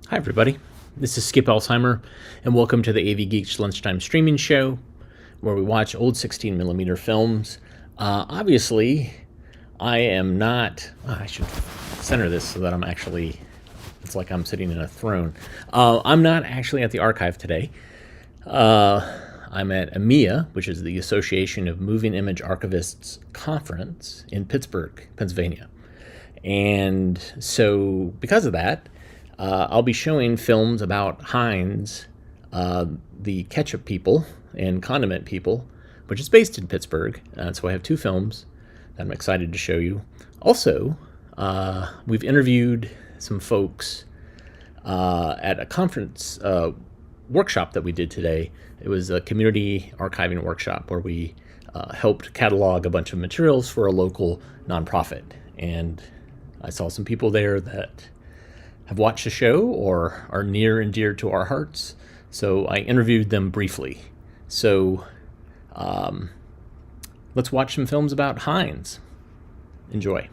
Hi, everybody. This is Skip Alzheimer, and welcome to the AV Geeks Lunchtime streaming show, where we watch old 16mm films. Obviously, I am not. I should center this so that I'm actually. It's like I'm sitting in a throne. I'm not actually at the archive today. I'm at EMEA, which is the Association of Moving Image Archivists Conference in Pittsburgh, Pennsylvania. And so, because of that, I'll be showing films about Heniz, the ketchup people and condiment people, which is based in Pittsburgh. So I have two films that I'm excited to show you. Also, we've interviewed some folks at a conference workshop that we did today. It was a community archiving workshop where we helped catalog a bunch of materials for a local nonprofit. And I saw some people there that have watched the show or are near and dear to our hearts. So I interviewed them briefly. So let's watch some films about Heniz. Enjoy.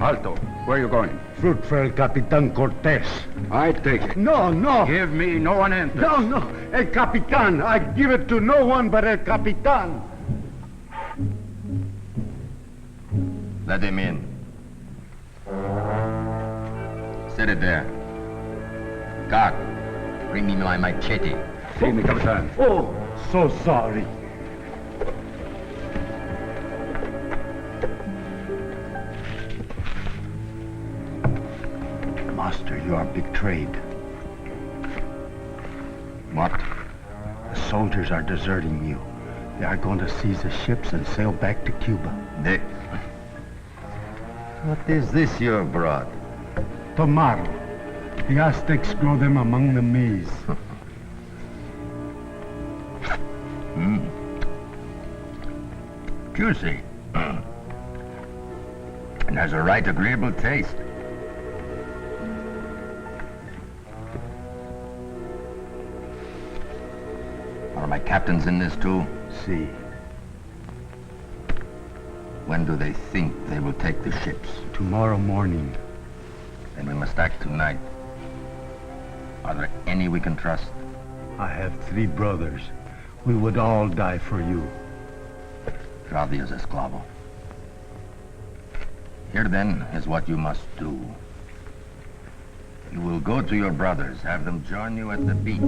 Alto, where are you going? Fruit for El Capitan Cortez. I take it. No. Give me no one enters. No. El Capitan. I give it to no one but El Capitan. Let him in. Set it there. Guard, bring me my machete. See me, Capitan. Oh, so sorry. Master, you are betrayed. What? The soldiers are deserting you. They are going to seize the ships and sail back to Cuba. They... What is this you have brought? Tomato. The Aztecs grow them among the maize. Juicy. And has a right agreeable taste. Are my captains in this too? See. When do they think they will take the ships? Tomorrow morning. Then we must act tonight. Are there any we can trust? I have 3 brothers. We would all die for you. Gracias, esclavo. Here then is what you must do. You will go to your brothers, have them join you at the beach.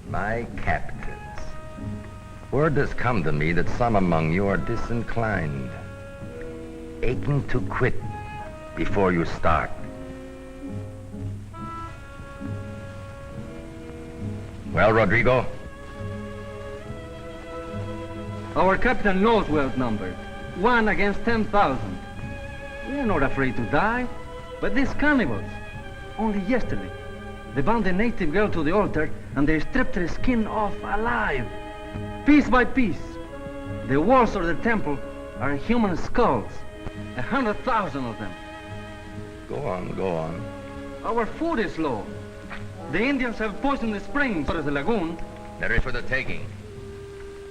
My captains. Word has come to me that some among you are disinclined, aching to quit before you start. Well, Rodrigo? Our captain knows we're outnumbered. 1 against 10,000. We're not afraid to die. But these cannibals, only yesterday, they bound a native girl to the altar and they stripped her skin off alive. Piece by piece. The walls of the temple are human skulls. 100,000 of them. Go on, go on. Our food is low. The Indians have poisoned the springs or the lagoon. There is for the taking.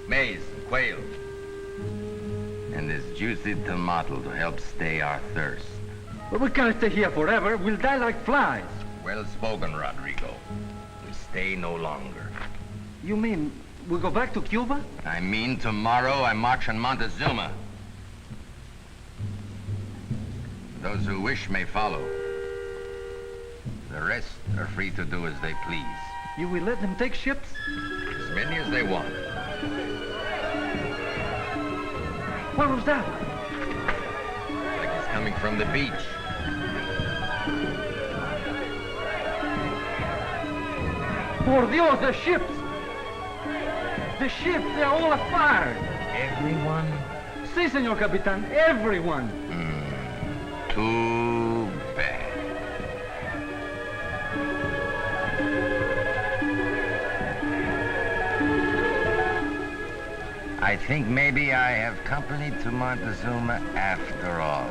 Maize, quail. And this juicy tomato to help stay our thirst. But we can't stay here forever. We'll die like flies. Well spoken, Rodrigo. We stay no longer. You mean we go back to Cuba? I mean tomorrow I march on Montezuma. Those who wish may follow. The rest are free to do as they please. You will let them take ships? As many as they want. What was that? Like it's coming from the beach. Por Dios, the ships! The ships, they're all afire! Everyone? Si, Senor Capitan, everyone! Too bad. I think maybe I have company to Montezuma after all.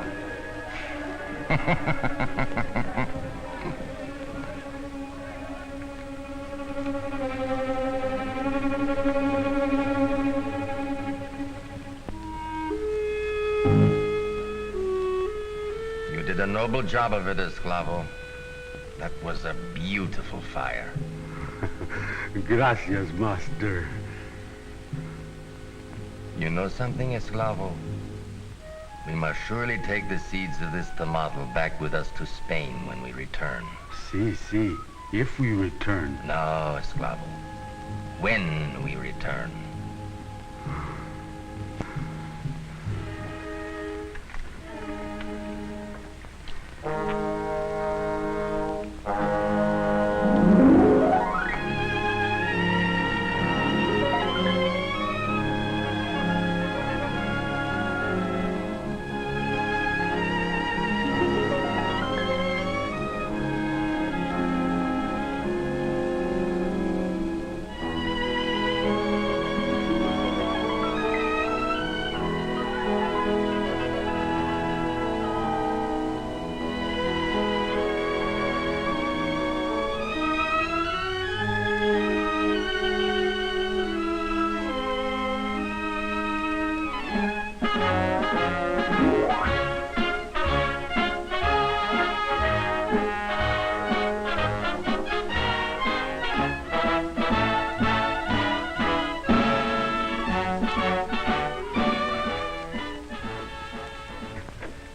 You did a noble job of it, Esclavo. That was a beautiful fire. Gracias, master. You know something, Esclavo? We must surely take the seeds of this tomato back with us to Spain when we return. Si, if we return. No, Esclavo. When we return.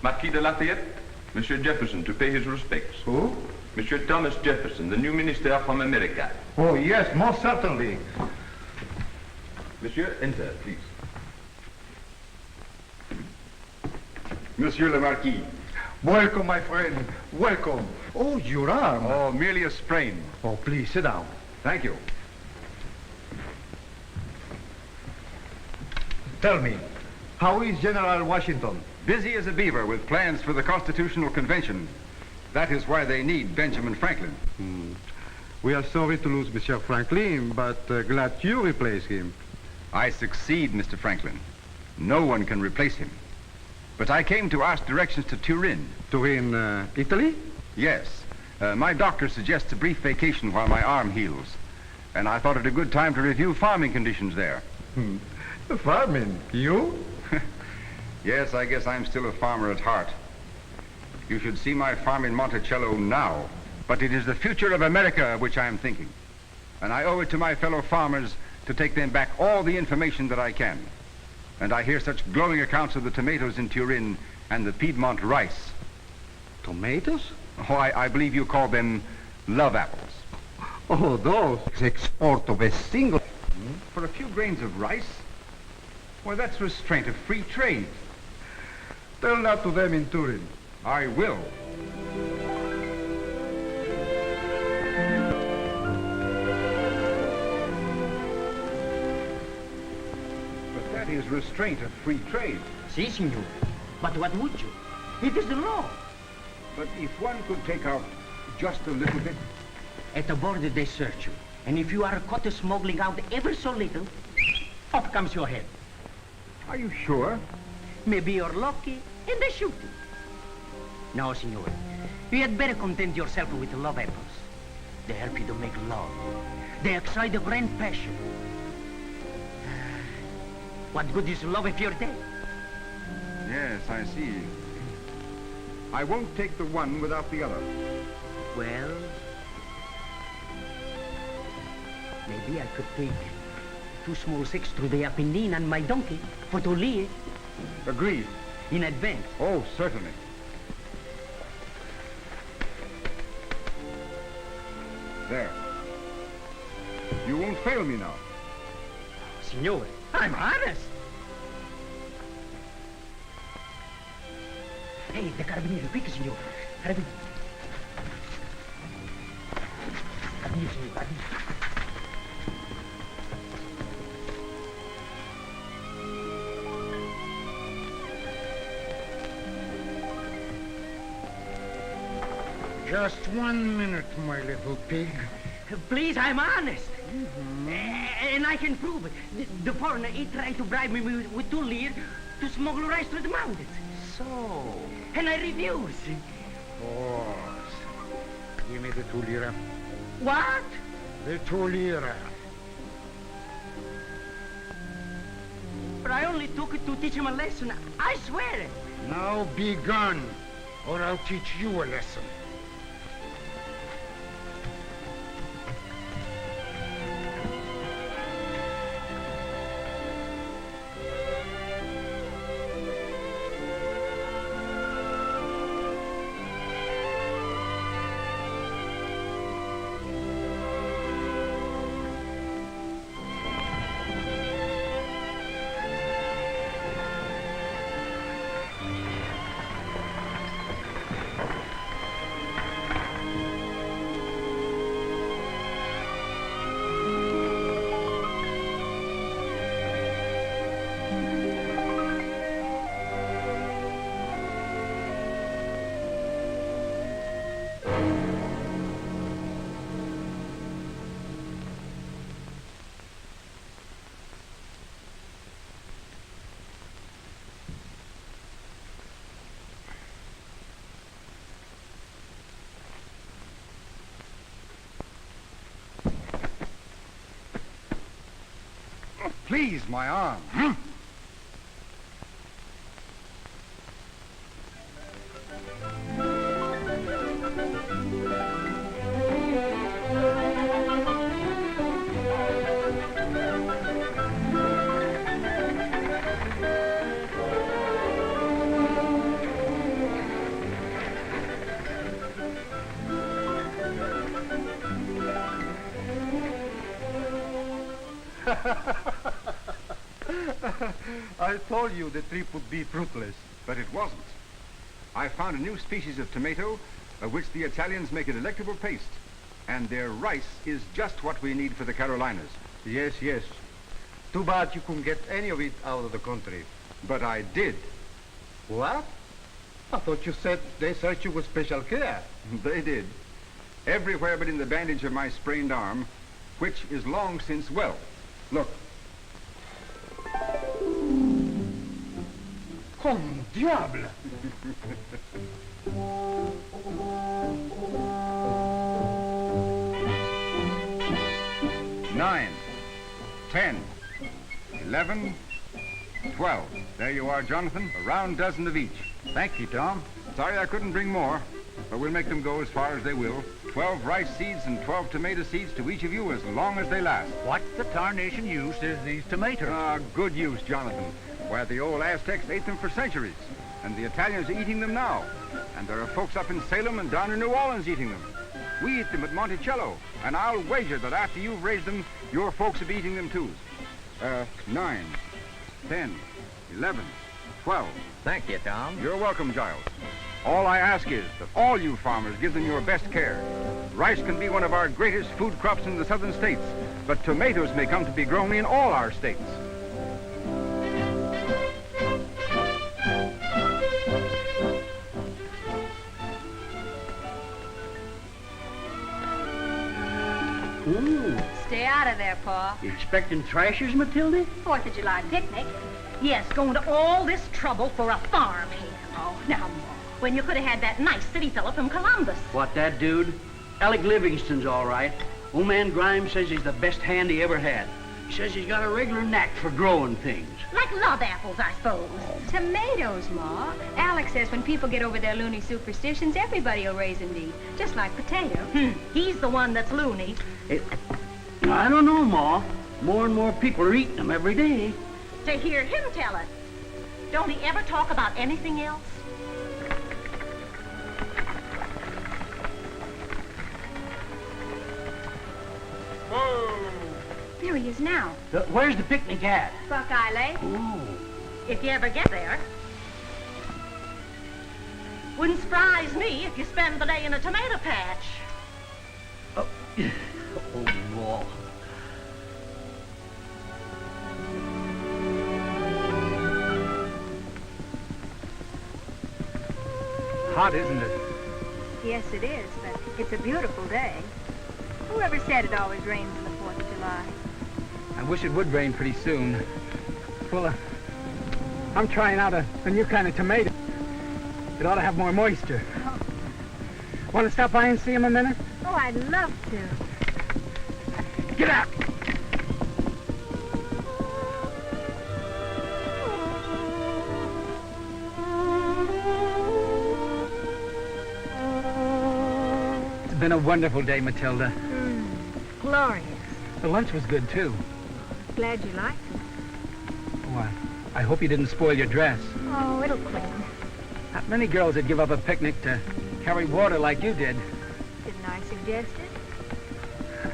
Marquis de Lafayette, Monsieur Jefferson to pay his respects. Who? Monsieur Thomas Jefferson, the new minister from America. Oh, yes, most certainly. Monsieur, enter, please. Monsieur le Marquis. Welcome, my friend. Welcome. Oh, your arm. Oh, merely a sprain. Oh, please, sit down. Thank you. Tell me, how is General Washington? Busy as a beaver with plans for the Constitutional Convention. That is why they need Benjamin Franklin. We are sorry to lose Monsieur Franklin, but glad you replace him. I succeed, Mr. Franklin. No one can replace him. But I came to ask directions to Turin. Turin, Italy? Yes. My doctor suggests a brief vacation while my arm heals. And I thought it a good time to review farming conditions there. Farming? You? Yes, I guess I'm still a farmer at heart. You should see my farm in Monticello now. But it is the future of America of which I am thinking. And I owe it to my fellow farmers to take them back all the information that I can. And I hear such glowing accounts of the tomatoes in Turin and the Piedmont rice. Tomatoes? Oh, I believe you call them love apples. Oh, those. Export of a single... For a few grains of rice? Why, that's restraint of free trade. Tell that to them in Turin. I will. But that is restraint of free trade. Si, signore. But what would you? It is the law. But if one could take out just a little bit... At the border, they search you. And if you are caught smuggling out ever so little, off comes your head. Are you sure? Maybe you're lucky, and they shoot you. No, signore. You had better content yourself with the love apples. They help you to make love. They excite the grand passion. What good is love if you're dead? Yes, I see. I won't take the one without the other. Well, maybe I could take 2 small six through the Apennine and my donkey for Tollie Agreed. in advance. Oh, certainly. There. You won't fail me now. Signore, I'm honest. Hey, the carabinieri, quick, signore. Carabinieri. Carabinieri, signore, carabinieri. Just 1 minute, my little pig. Please, I'm honest. And I can prove it. The foreigner, he tried to bribe me with 2 lire to smuggle rice through the mountains. So, And I refused. course. Give me the 2 lira. What? The 2 lira. But I only took it to teach him a lesson. I swear it. Now be gone, or I'll teach you a lesson. Please, my arm. I told you the trip would be fruitless. But it wasn't. I found a new species of tomato of which the Italians make a delectable paste. And their rice is just what we need for the Carolinas. Yes, yes. Too bad you couldn't get any of it out of the country. But I did. What? I thought you said they searched you with special care. They did. Everywhere but in the bandage of my sprained arm, which is long since well. Look. Comme diable! 9, 10, 11, 12. There you are, Jonathan. A round dozen of each. Thank you, Tom. Sorry I couldn't bring more, but we'll make them go as far as they will. 12 rice seeds and 12 tomato seeds to each of you as long as they last. What the tarnation use is these tomatoes? Good use, Jonathan. Why, the old Aztecs ate them for centuries, and the Italians are eating them now. And there are folks up in Salem and down in New Orleans eating them. We eat them at Monticello, and I'll wager that after you've raised them, your folks will be eating them too. 9, 10, 11, 12. Thank you, Tom. You're welcome, Giles. All I ask is that all you farmers give them your best care. Rice can be one of our greatest food crops in the southern states, but tomatoes may come to be grown in all our states. Stay out of there, Pa. You expecting thrashers, Matilda? 4th of July picnic. Yes, going to all this trouble for a farm hand. Oh, now, Ma, when you could have had that nice city fella from Columbus. What, that dude? Alec Livingston's all right. Old man Grimes says he's the best hand he ever had. He says he's got a regular knack for growing things. Like love apples, I suppose. Tomatoes, Ma. Alex says when people get over their loony superstitions, everybody will raise and eat, just like potatoes. He's the one that's loony. I don't know, Ma. More and more people are eating them every day. To hear him tell it. Don't he ever talk about anything else? There he is now. Where's the picnic at? Buckeye Lake. Oh. If you ever get there. Wouldn't surprise me if you spend the day in a tomato patch. Oh, Ma. Hot, isn't it? Yes, it is, but it's a beautiful day. Whoever said it always rains on the 4th of July? I wish it would rain pretty soon. Well, I'm trying out a new kind of tomato. It ought to have more moisture. Oh. Want to stop by and see him a minute? Oh, I'd love to. Get out! It's been a wonderful day, Matilda. Glorious. The lunch was good, too. Glad you liked it. Oh, I hope you didn't spoil your dress. Oh, it'll clean. Not many girls would give up a picnic to carry water like you did. Didn't I suggest it?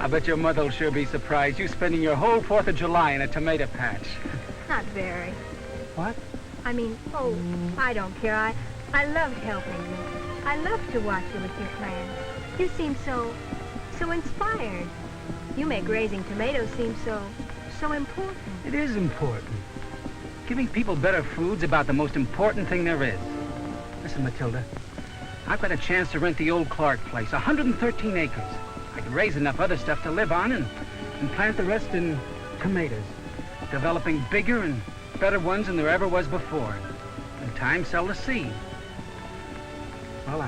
I bet your mother'll sure be surprised. You spending your whole 4th of July in a tomato patch. Not very. What? I mean, oh, I don't care. I loved helping you. I love to watch you with your plans. You seem so inspired. You make raising tomatoes seem so important. It is important. Giving people better food's about the most important thing there is. Listen, Matilda, I've got a chance to rent the old Clark place, 113 acres. I can raise enough other stuff to live on and plant the rest in tomatoes, developing bigger and better ones than there ever was before. In time, sell the seed. Well,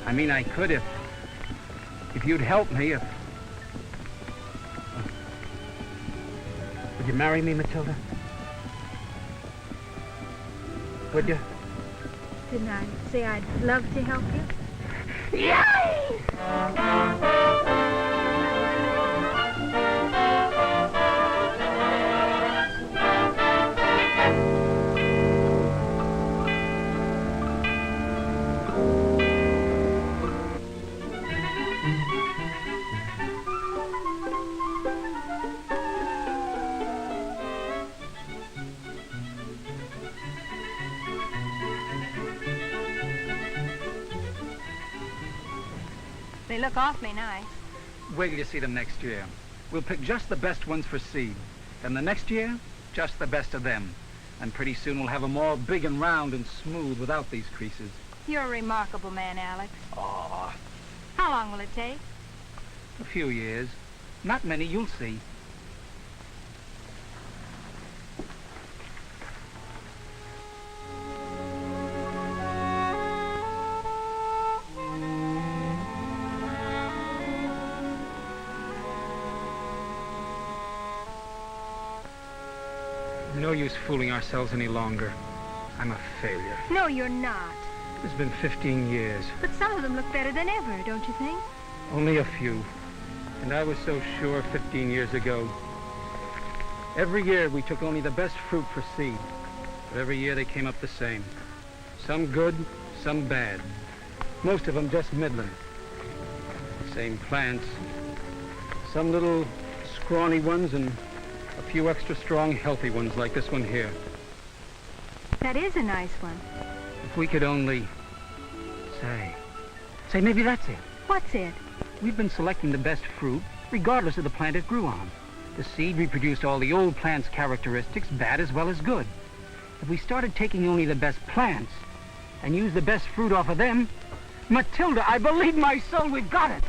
I mean, I could if you'd help me, if... Would you marry me, Matilda? Would you? Didn't I say I'd love to help you? Yay! They look awfully nice. Wait till you see them next year. We'll pick just the best ones for seed. Then the next year, just the best of them. And pretty soon we'll have them all big and round and smooth without these creases. You're a remarkable man, Alex. Aw, How long will it take? a few years. Not many, you'll see. No use fooling ourselves any longer. I'm a failure. No, you're not. It's been 15 years. But some of them look better than ever, don't you think? Only a few. And I was so sure 15 years ago. Every year we took only the best fruit for seed. But every year they came up the same. Some good, some bad. Most of them just middling. Same plants. Some little scrawny ones and A few extra strong, healthy ones like this one here. That is a nice one. If we could only... Say, maybe that's it. What's it? We've been selecting the best fruit, regardless of the plant it grew on. The seed reproduced all the old plant's characteristics, bad as well as good. If we started taking only the best plants and used the best fruit off of them, Matilda, I believe my soul, we've got it.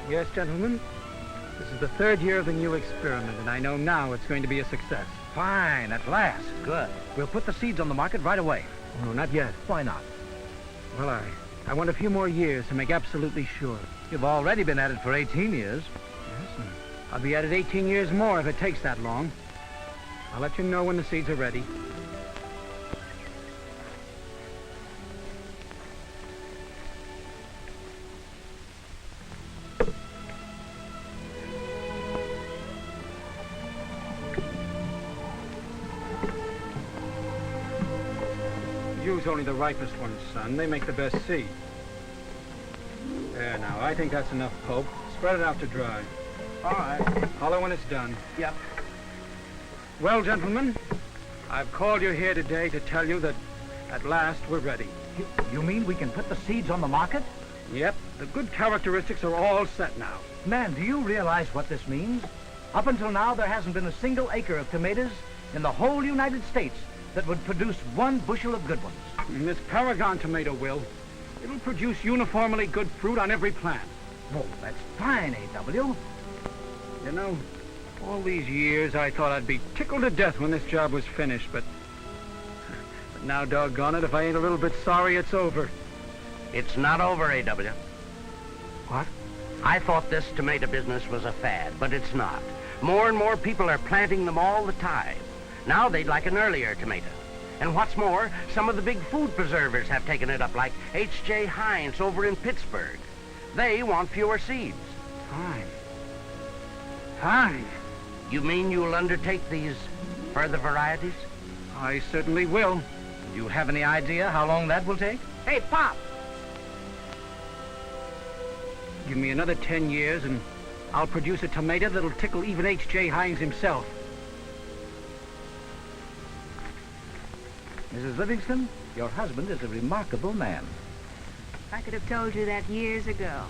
Yes, gentlemen. This is the third year of the new experiment, and I know now it's going to be a success. Fine, at last. Good. We'll put the seeds on the market right away. No, not yet. Why not? Well, I want a few more years to make absolutely sure. You've already been at it for 18 years. Yes, and I'll be at it 18 years more if it takes that long. I'll let you know when the seeds are ready. Use only the ripest ones, son. They make the best seed. There now, I think that's enough pulp. Spread it out to dry. All right. Holler when it's done. Yep. Well, gentlemen, I've called you here today to tell you that at last we're ready. You mean we can put the seeds on the market? Yep, the good characteristics are all set now. Man, do you realize what this means? Up until now, there hasn't been a single acre of tomatoes in the whole United States that would produce 1 bushel of good ones. And this Paragon tomato will. It'll produce uniformly good fruit on every plant. Oh, that's fine, A.W. You know, all these years I thought I'd be tickled to death when this job was finished, but now, doggone it, if I ain't a little bit sorry it's over. It's not over, A.W. What? I thought this tomato business was a fad, but it's not. More and more people are planting them all the time. Now they'd like an earlier tomato. And what's more, some of the big food preservers have taken it up, like H.J. Heniz over in Pittsburgh. They want fewer seeds. Fine. You mean you'll undertake these further varieties? I certainly will. Do you have any idea how long that will take? Hey, Pop! Give me another 10 years and I'll produce a tomato that'll tickle even H.J. Heniz himself. Mrs. Livingston, your husband is a remarkable man. I could have told you that years ago.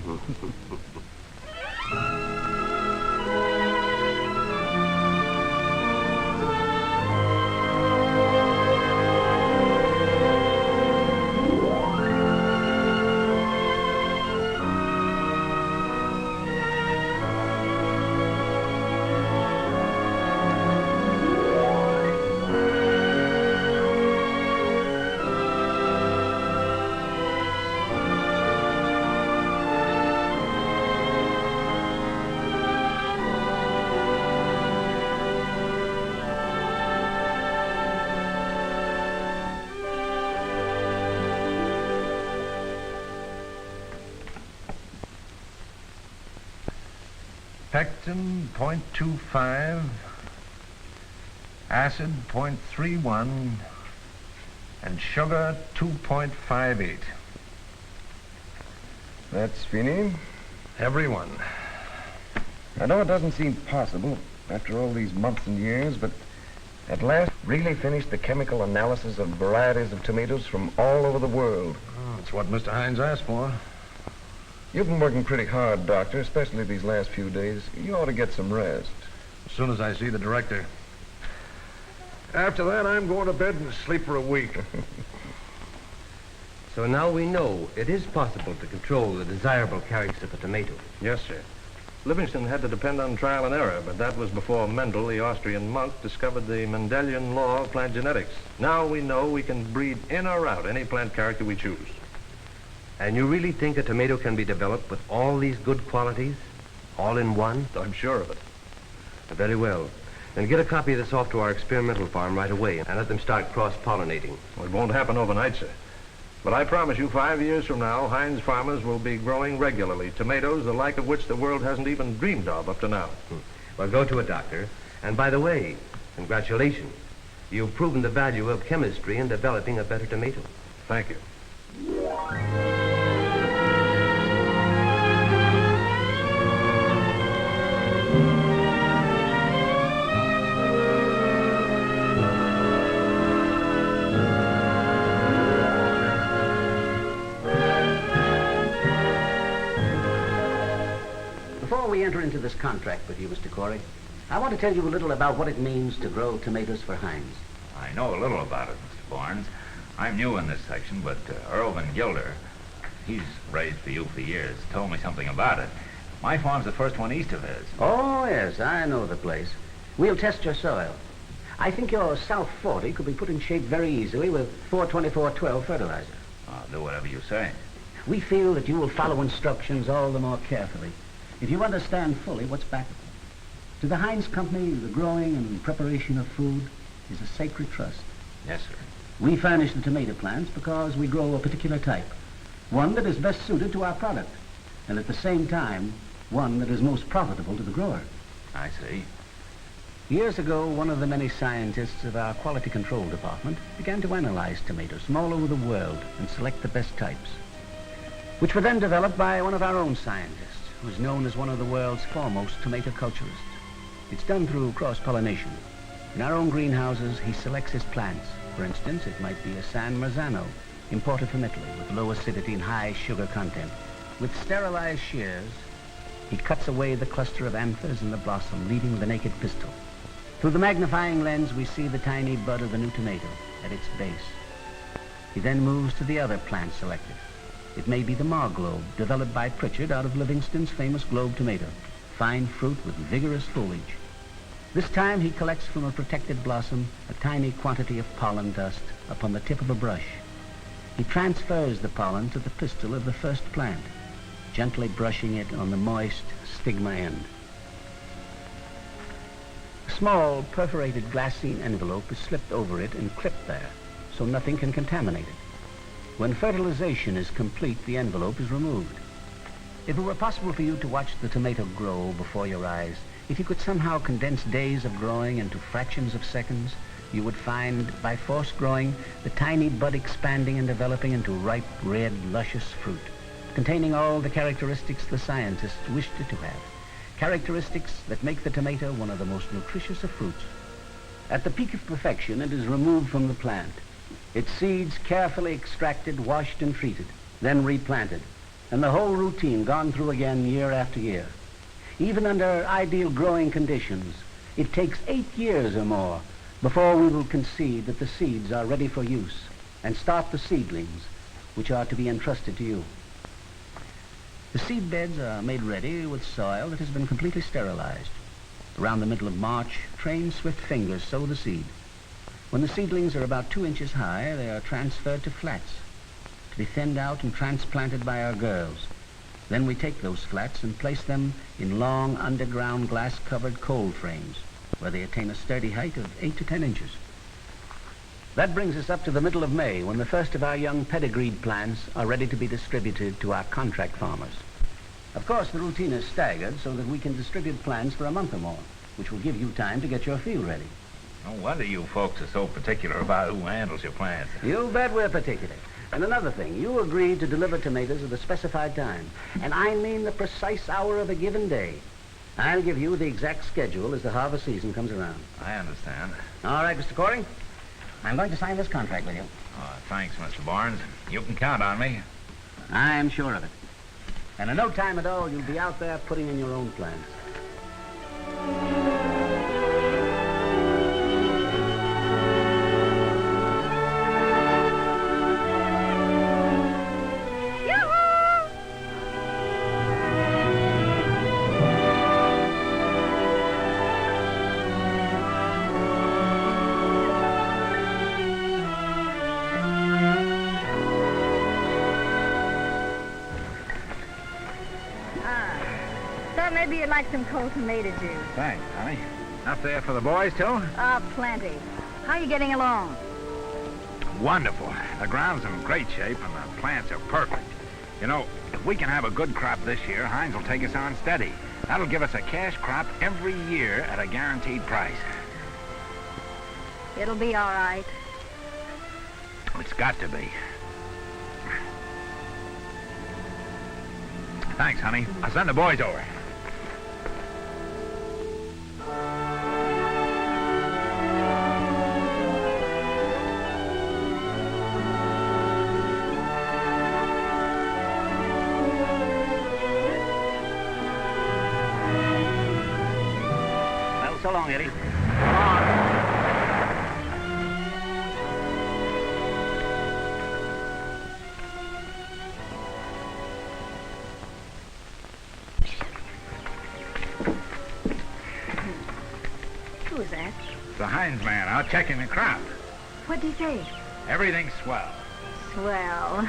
Pectin 0.25, acid 0.31, and sugar 2.58. That's Feeney. Everyone. I know it doesn't seem possible after all these months and years, but at last really finished the chemical analysis of varieties of tomatoes from all over the world. Oh, that's what Mr. Hines asked for. You've been working pretty hard, Doctor, especially these last few days. You ought to get some rest. As soon as I see the director. After that, I'm going to bed and sleep for a week. So now we know it is possible to control the desirable character of a tomato. Yes, sir. Livingston had to depend on trial and error, but that was before Mendel, the Austrian monk, discovered the Mendelian law of plant genetics. Now we know we can breed in or out any plant character we choose. And you really think a tomato can be developed with all these good qualities, all in one? I'm sure of it. Very well. Then get a copy of this off to our experimental farm right away and let them start cross-pollinating. Well, it won't happen overnight, sir. But I promise you, 5 years from now, Heinz farmers will be growing regularly tomatoes the like of which the world hasn't even dreamed of up to now. Well, go to a doctor. And by the way, congratulations. You've proven the value of chemistry in developing a better tomato. Thank you. Before we enter into this contract with you, Mr. Corey, I want to tell you a little about what it means to grow tomatoes for Heniz. I know a little about it, Mr. Barnes. I'm new in this section, but Irvin Gilder, he's raised for you for years, told me something about it. My farm's the first one east of his. Oh, yes, I know the place. We'll test your soil. I think your South 40 could be put in shape very easily with 424-12 fertilizer. I'll do whatever you say. We feel that you will follow instructions all the more carefully if you understand fully what's back of them. To the Heniz Company, the growing and preparation of food is a sacred trust. Yes, sir. We furnish the tomato plants because we grow a particular type, one that is best suited to our product, and at the same time, one that is most profitable to the grower. I see. Years ago, one of the many scientists of our quality control department began to analyze tomatoes from all over the world and select the best types, which were then developed by one of our own scientists, who is known as one of the world's foremost tomato culturists. It's done through cross-pollination. In our own greenhouses, he selects his plants. For instance, it might be a San Marzano, imported from Italy, with low acidity and high sugar content. With sterilized shears, he cuts away the cluster of anthers in the blossom, leaving the naked pistil. Through the magnifying lens, we see the tiny bud of the new tomato at its base. He then moves to the other plant selected. It may be the Marglobe, developed by Pritchard out of Livingston's famous globe tomato, fine fruit with vigorous foliage. This time he collects from a protected blossom a tiny quantity of pollen dust upon the tip of a brush. He transfers the pollen to the pistil of the first plant, gently brushing it on the moist stigma end. A small perforated glassine envelope is slipped over it and clipped there, so nothing can contaminate it. When fertilization is complete, the envelope is removed. If it were possible for you to watch the tomato grow before your eyes, if you could somehow condense days of growing into fractions of seconds, you would find, by force growing, the tiny bud expanding and developing into ripe, red, luscious fruit, containing all the characteristics the scientists wished it to have, characteristics that make the tomato one of the most nutritious of fruits. At the peak of perfection, it is removed from the plant. Its seeds carefully extracted, washed, and treated, then replanted, and the whole routine gone through again year after year. Even under ideal growing conditions, it takes 8 years or more before we will concede that the seeds are ready for use and start the seedlings, which are to be entrusted to you. The seed beds are made ready with soil that has been completely sterilized. Around the middle of March, trained swift fingers sow the seed. When the seedlings are about 2 inches high, they are transferred to flats to be thinned out and transplanted by our girls. Then we take those flats and place them in long underground glass-covered cold frames, where they attain a sturdy height of 8 to 10 inches. That brings us up to the middle of May, when the first of our young pedigreed plants are ready to be distributed to our contract farmers. Of course, the routine is staggered so that we can distribute plants for a month or more, which will give you time to get your field ready. No wonder you folks are so particular about who handles your plants. You bet we're particular. And another thing, you agreed to deliver tomatoes at the specified time, and I mean the precise hour of a given day. I'll give you the exact schedule as the harvest season comes around. I understand. All right, Mr. Corey, I'm going to sign this contract with you. Thanks, Mr. Barnes. You can count on me. I'm sure of it. And in no time at all, you'll be out there putting in your own plants. Maybe you'd like some cold tomato juice. Thanks, honey. Enough there for the boys, too? Plenty. How are you getting along? Wonderful. The ground's in great shape, and the plants are perfect. You know, if we can have a good crop this year, Heniz will take us on steady. That'll give us a cash crop every year at a guaranteed price. It'll be all right. It's got to be. Thanks, honey. I'll send the boys over. Well, so long, Eddie. Who is that? The Heniz man out checking the crop. What'd he say? Everything's swell. Swell.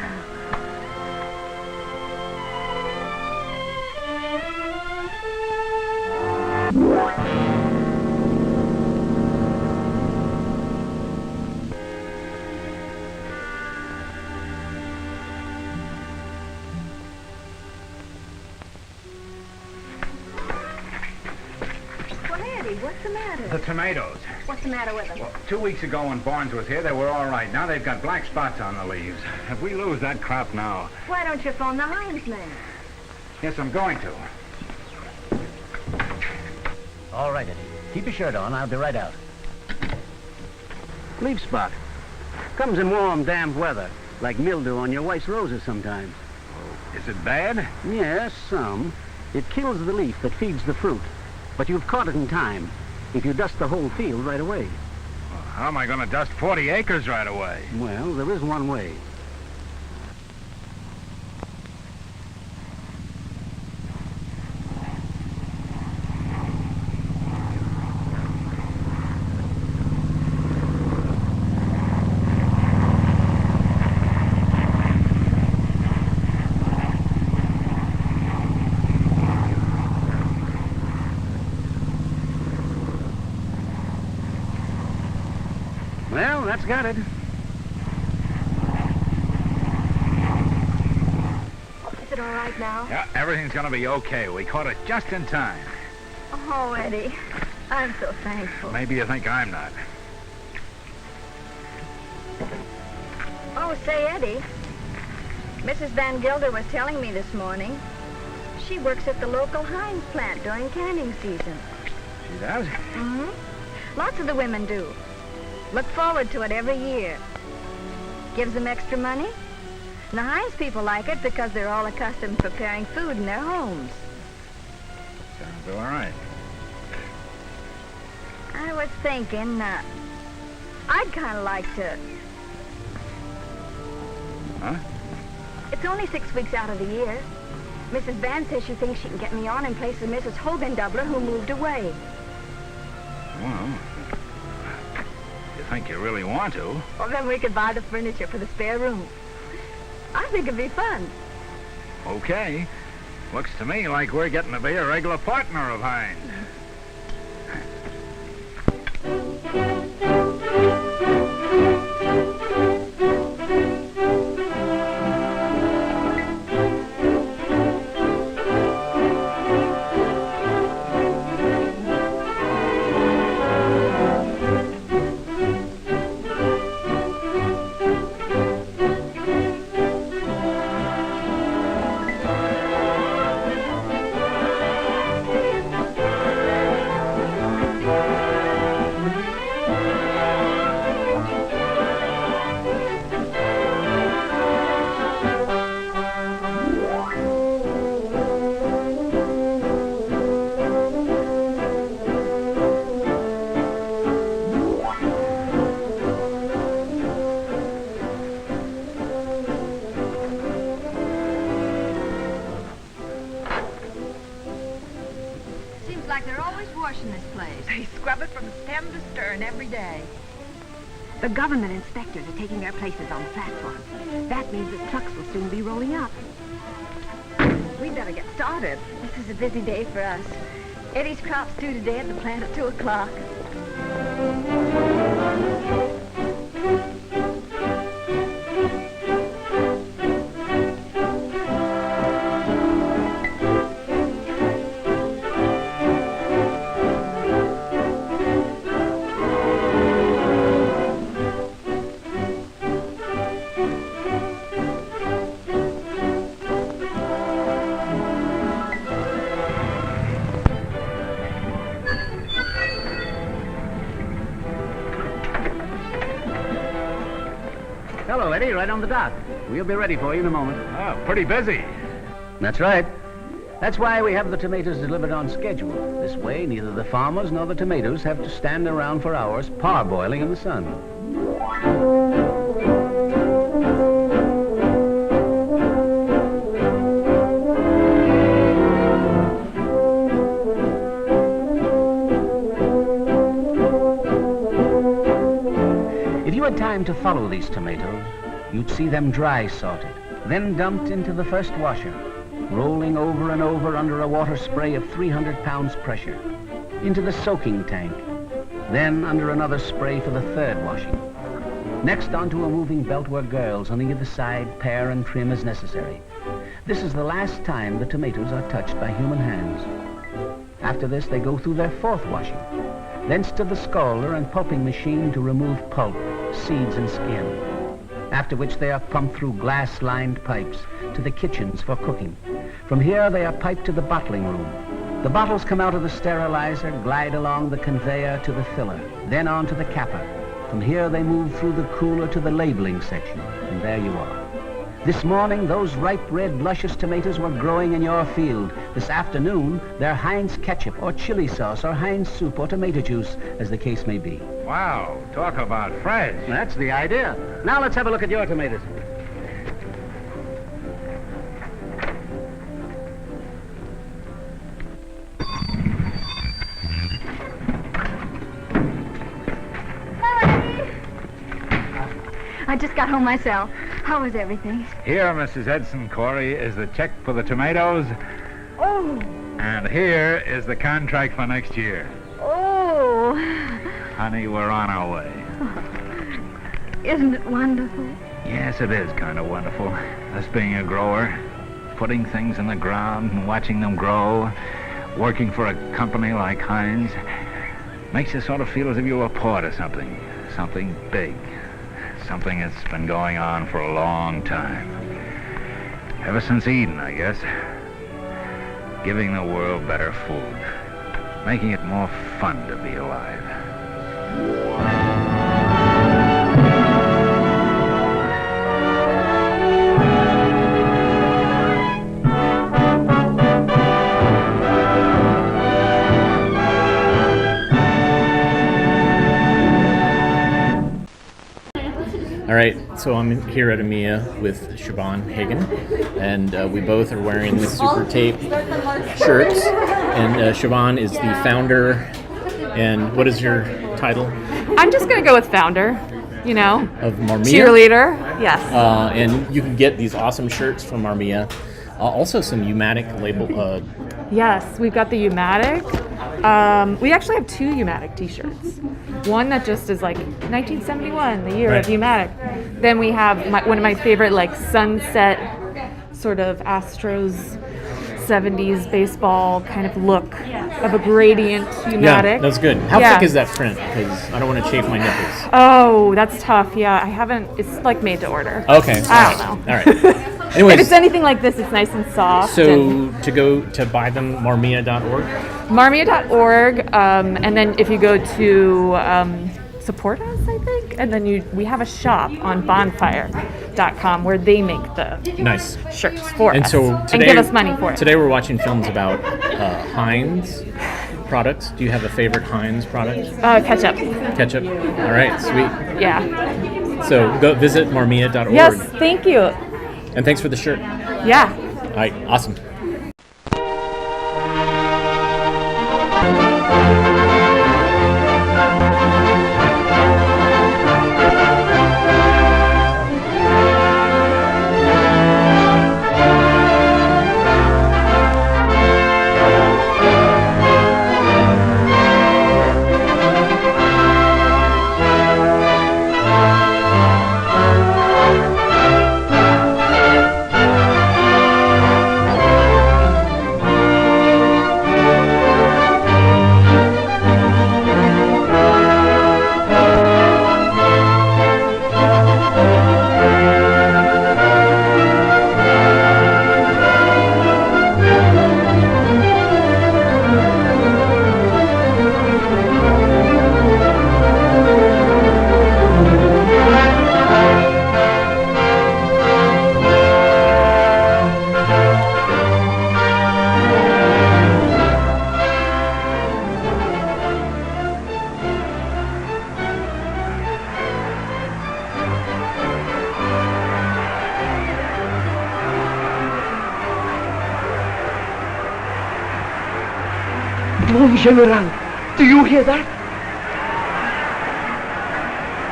Well, Eddie, what's the matter? The tomatoes. What's the matter with them? Well, 2 weeks ago when Barnes was here, they were all right. Now they've got black spots on the leaves. If we lose that crop now... Why don't you phone the Heniz man? Yes, I'm going to. All right, Eddie. Keep your shirt on. I'll be right out. Leaf spot. Comes in warm, damp weather, like mildew on your wife's roses sometimes. Is it bad? Yes, some. It kills the leaf that feeds the fruit. But you've caught it in time. If you dust the whole field right away. Well, how am I going to dust 40 acres right away? Well, there is one way. Well, that's got it. Is it all right now? Yeah, everything's going to be okay. We caught it just in time. Oh, Eddie, I'm so thankful. Maybe you think I'm not. Oh, say, Eddie, Mrs. Van Gilder was telling me this morning she works at the local Heniz plant during canning season. She does? Mm-hmm. Lots of the women do. Look forward to it every year. Gives them extra money. And the Heniz people like it because they're all accustomed to preparing food in their homes. Sounds all right. I was thinking, I'd kind of like to... Huh? It's only 6 weeks out of the year. Mrs. Van says she thinks she can get me on in place of Mrs. Hogendubler, who moved away. Well, you think you really want to? Well, then we could buy the furniture for the spare room. I think it'd be fun. Okay. Looks to me like we're getting to be a regular partner of Heniz. Like they're always washing this place. They scrub it from stem to stern every day. The government inspectors are taking their places on the platform. That means that trucks will soon be rolling up. We'd better get started. This is a busy day for us. Eddie's crop's due today at the plant at 2 o'clock. right on the dock. We'll be ready for you in a moment. Oh, pretty busy. That's right. That's why we have the tomatoes delivered on schedule. This way, neither the farmers nor the tomatoes have to stand around for hours parboiling in the sun. If you had time to follow these tomatoes, you'd see them dry sorted, then dumped into the first washer, rolling over and over under a water spray of 300 pounds pressure, into the soaking tank, then under another spray for the third washing. Next onto a moving belt where girls on either side pare and trim as necessary. This is the last time the tomatoes are touched by human hands. After this, they go through their fourth washing, thence to the scalder and pulping machine to remove pulp, seeds and skin. After which they are pumped through glass-lined pipes to the kitchens for cooking. From here, they are piped to the bottling room. The bottles come out of the sterilizer, glide along the conveyor to the filler, then on to the capper. From here, they move through the cooler to the labeling section, and there you are. This morning, those ripe red, luscious tomatoes were growing in your field. This afternoon, they're Heinz ketchup or chili sauce or Heinz soup or tomato juice, as the case may be. Wow, talk about fresh. That's the idea. Now let's have a look at your tomatoes. I just got home myself. How was everything? Here, Mrs. Edson Corey, is the check for the tomatoes. Oh. And here is the contract for next year. Oh. Honey, we're on our way. Isn't it wonderful? Yes, it is kind of wonderful. Us being a grower, putting things in the ground and watching them grow, working for a company like Heinz, makes you sort of feel as if you were part of something big. Something that's been going on for a long time. Ever since Eden, I guess. Giving the world better food. Making it more fun to be alive. All right, so I'm here at EMEA with Siobhan Hagen, and we both are wearing the Super Tape shirts. And Siobhan is the founder, and what is your title? I'm just going to go with founder, you know. Of Marmia? Cheerleader, yes. And you can get these awesome shirts from Marmia. Also some Umatic label. Yes, we've got the Umatic. We actually have two Umatic t-shirts. One that just is like 1971, the year of Umatic. Then we have one of my favorite like sunset sort of Astros 70s baseball kind of look of a gradient Umatic. Yeah, that's good. How thick is that print? Because I don't want to chafe my nipples. Oh, that's tough. Yeah, I haven't. It's like made to order. Okay. I don't know. All right. Anyways, if it's anything like this, it's nice and soft. So to go to buy them, marmia.org? Marmia.org, and then if you go to support us, I think, and then we have a shop on bonfire.com where they make the shirts for us So today, and give us money for it. Today we're watching films about Heinz products. Do you have a favorite Heinz product? Ketchup. Ketchup. All right, sweet. Yeah. So go visit marmia.org. Yes, thank you. And thanks for the shirt. Yeah. All right, awesome. Mon General, do you hear that?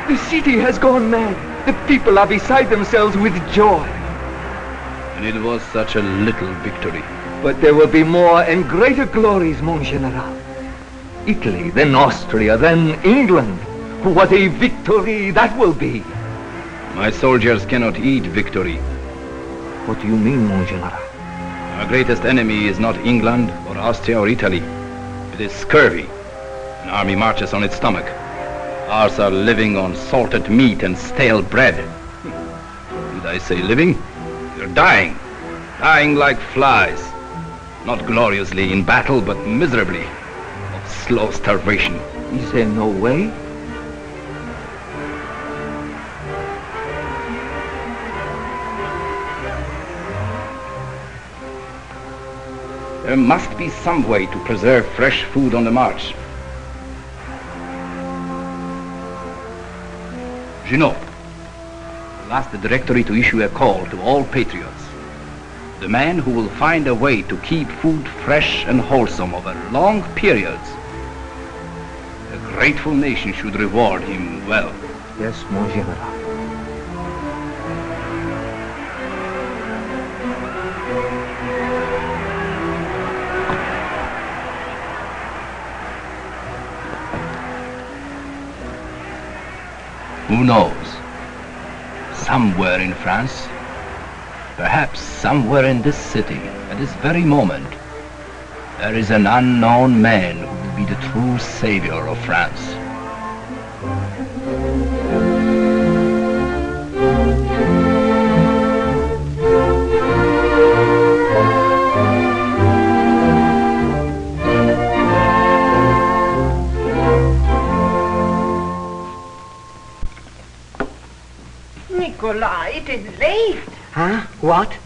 The city has gone mad. The people are beside themselves with joy. And it was such a little victory. But there will be more and greater glories, Mon General. Italy, then Austria, then England. What a victory that will be. My soldiers cannot eat victory. What do you mean, Mon General? Our greatest enemy is not England or Austria or Italy. It is scurvy. An army marches on its stomach. Ours are living on salted meat and stale bread. Did I say living? They're dying. Dying like flies. Not gloriously in battle, but miserably. Of slow starvation. Is there no way? There must be some way to preserve fresh food on the march. Junot will ask the Directory to issue a call to all patriots. The man who will find a way to keep food fresh and wholesome over long periods. A grateful nation should reward him well. Yes, Mon General. Who knows? Somewhere in France, perhaps somewhere in this city, at this very moment, there is an unknown man who will be the true savior of France. Nicola, it is late. Huh? What?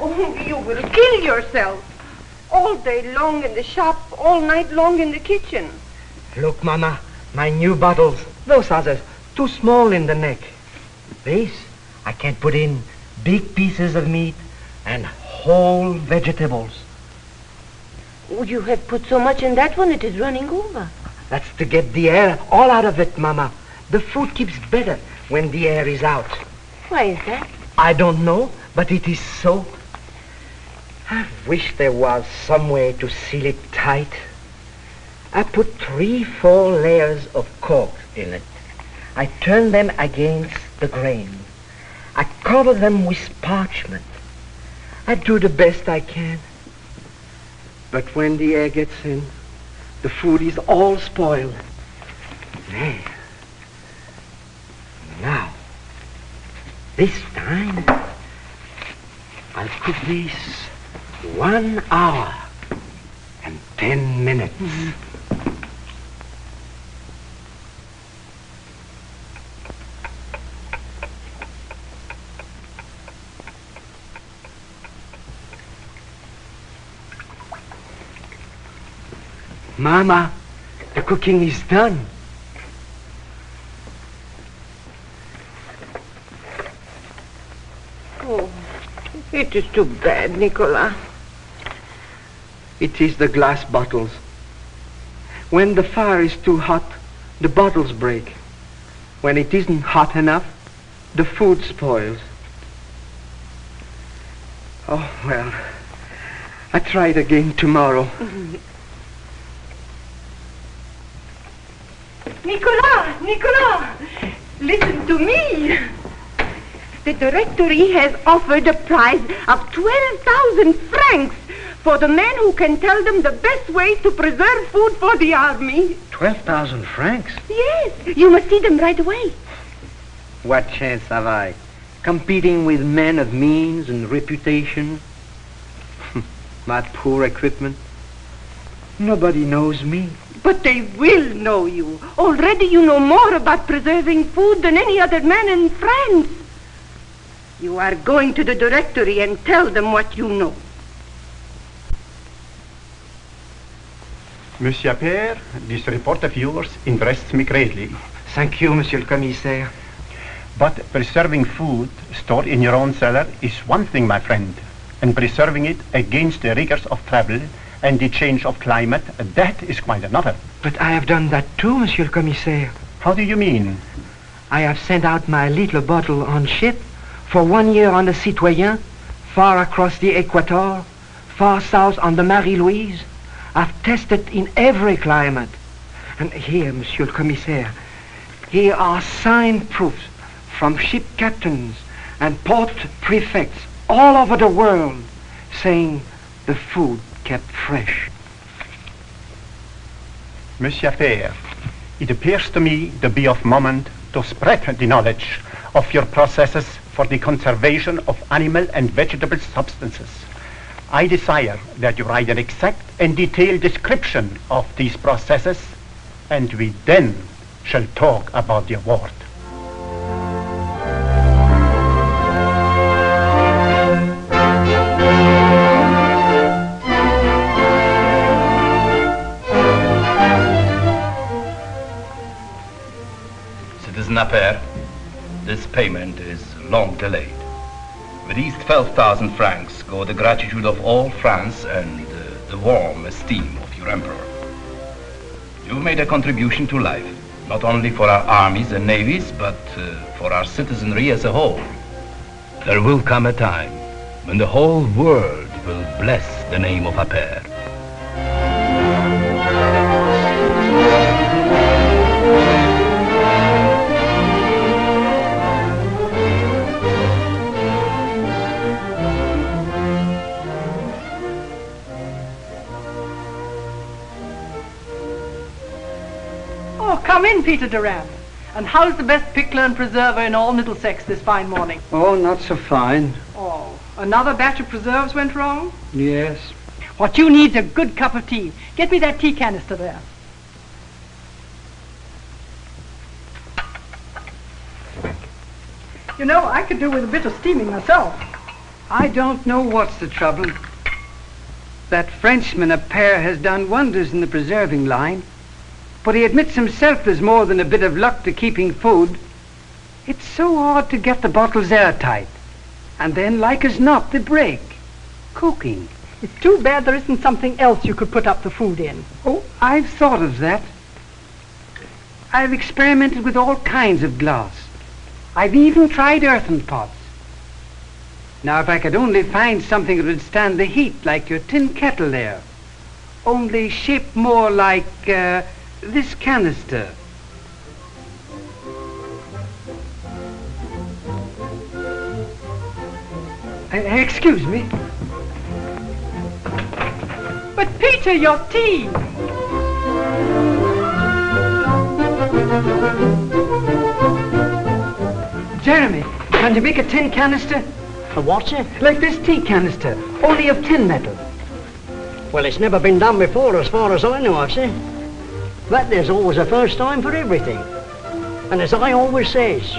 Oh, you will kill yourself. All day long in the shop, all night long in the kitchen. Look, Mama, my new bottles. Those others, too small in the neck. This, I can put in big pieces of meat and whole vegetables. Oh, you have put so much in that one, it is running over. That's to get the air all out of it, Mama. The food keeps better when the air is out. Why is that? I don't know, but it is so. I wish there was some way to seal it tight. I put 3-4 layers of cork in it. I turn them against the grain. I cover them with parchment. I do the best I can. But when the air gets in, the food is all spoiled. There. Now, this time, I'll cook this 1 hour and 10 minutes. Mama, the cooking is done. Oh, it is too bad, Nicola. It is the glass bottles. When the fire is too hot, the bottles break. When it isn't hot enough, the food spoils. Oh, well, I try it again tomorrow. Nicola, listen to me. The Directory has offered a prize of 12,000 francs for the man who can tell them the best way to preserve food for the army. 12,000 francs? Yes, you must see them right away. What chance have I? Competing with men of means and reputation? My poor equipment. Nobody knows me. But they will know you. Already you know more about preserving food than any other man in France. You are going to the Directory and tell them what you know. Monsieur Pierre, this report of yours interests me greatly. Thank you, Monsieur le Commissaire. But preserving food stored in your own cellar is one thing, my friend. And preserving it against the rigors of travel, and the change of climate, that is quite another. But I have done that too, Monsieur le Commissaire. How do you mean? I have sent out my little bottle on ship for 1 year on the Citoyen, far across the Equator, far south on the Marie-Louise. I've tested in every climate. And here, Monsieur le Commissaire, here are signed proofs from ship captains and port prefects all over the world saying the food kept fresh. Monsieur Père, it appears to me to be of moment to spread the knowledge of your processes for the conservation of animal and vegetable substances. I desire that you write an exact and detailed description of these processes, and we then shall talk about the award. Citizen Appert, this payment is long delayed. With these 12,000 francs go the gratitude of all France and the warm esteem of your emperor. You've made a contribution to life, not only for our armies and navies, but for our citizenry as a whole. There will come a time when the whole world will bless the name of Appert. Oh, come in, Peter Durand. And how's the best pickler and preserver in all Middlesex this fine morning? Oh, not so fine. Oh, another batch of preserves went wrong? Yes. What you need's a good cup of tea. Get me that tea canister there. You know, I could do with a bit of steaming myself. I don't know what's the trouble. That Frenchman Appert has done wonders in the preserving line, but he admits himself there's more than a bit of luck to keeping food. It's so hard to get the bottles airtight, and then, like as not, they break. Cooking. It's too bad there isn't something else you could put up the food in. Oh, I've thought of that. I've experimented with all kinds of glass. I've even tried earthen pots. Now, if I could only find something that would stand the heat, like your tin kettle there, only shaped more like this canister. Excuse me. But Peter, your tea! Jeremy, can you make a tin canister? A what, sir? Like this tea canister, only of tin metal. Well, it's never been done before, as far as I know, sir. But there's always a first time for everything. And as I always says,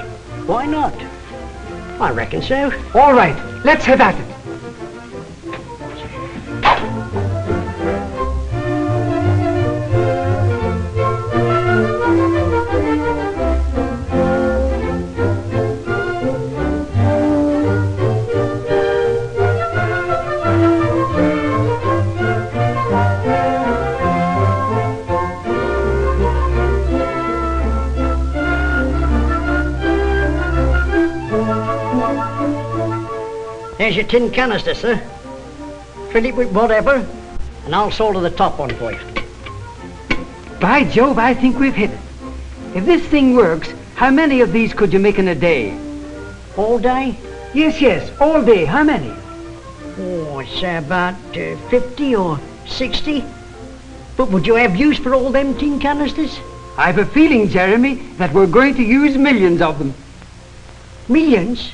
why not? I reckon so. All right, let's have at it. There's your tin canister, sir. Fill it with whatever, and I'll solder the top on for you. By Jove, I think we've hit it. If this thing works, how many of these could you make in a day? All day? Yes, all day. How many? Oh, I'd say about 50 or 60. But would you have use for all them tin canisters? I've a feeling, Jeremy, that we're going to use millions of them. Millions?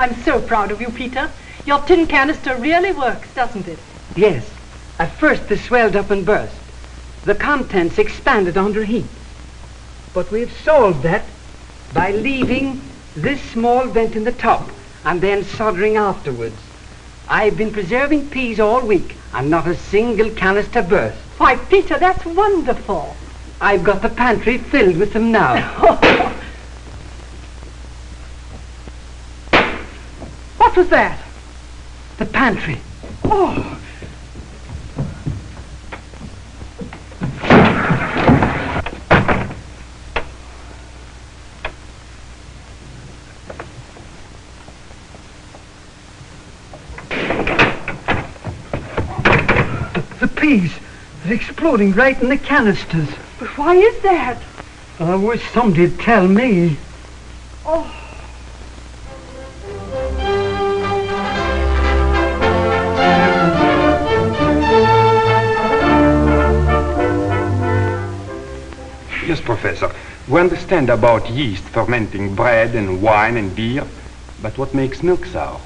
I'm so proud of you, Peter. Your tin canister really works, doesn't it? Yes. At first they swelled up and burst. The contents expanded under heat. But we've solved that by leaving this small vent in the top and then soldering afterwards. I've been preserving peas all week and not a single canister burst. Why, Peter, that's wonderful. I've got the pantry filled with them now. What was that? The pantry. Oh, The peas. They're exploding right in the canisters. but why is that? I wish somebody'd tell me. Oh. Yes, Professor. We understand about yeast fermenting bread and wine and beer, but what makes milk sour?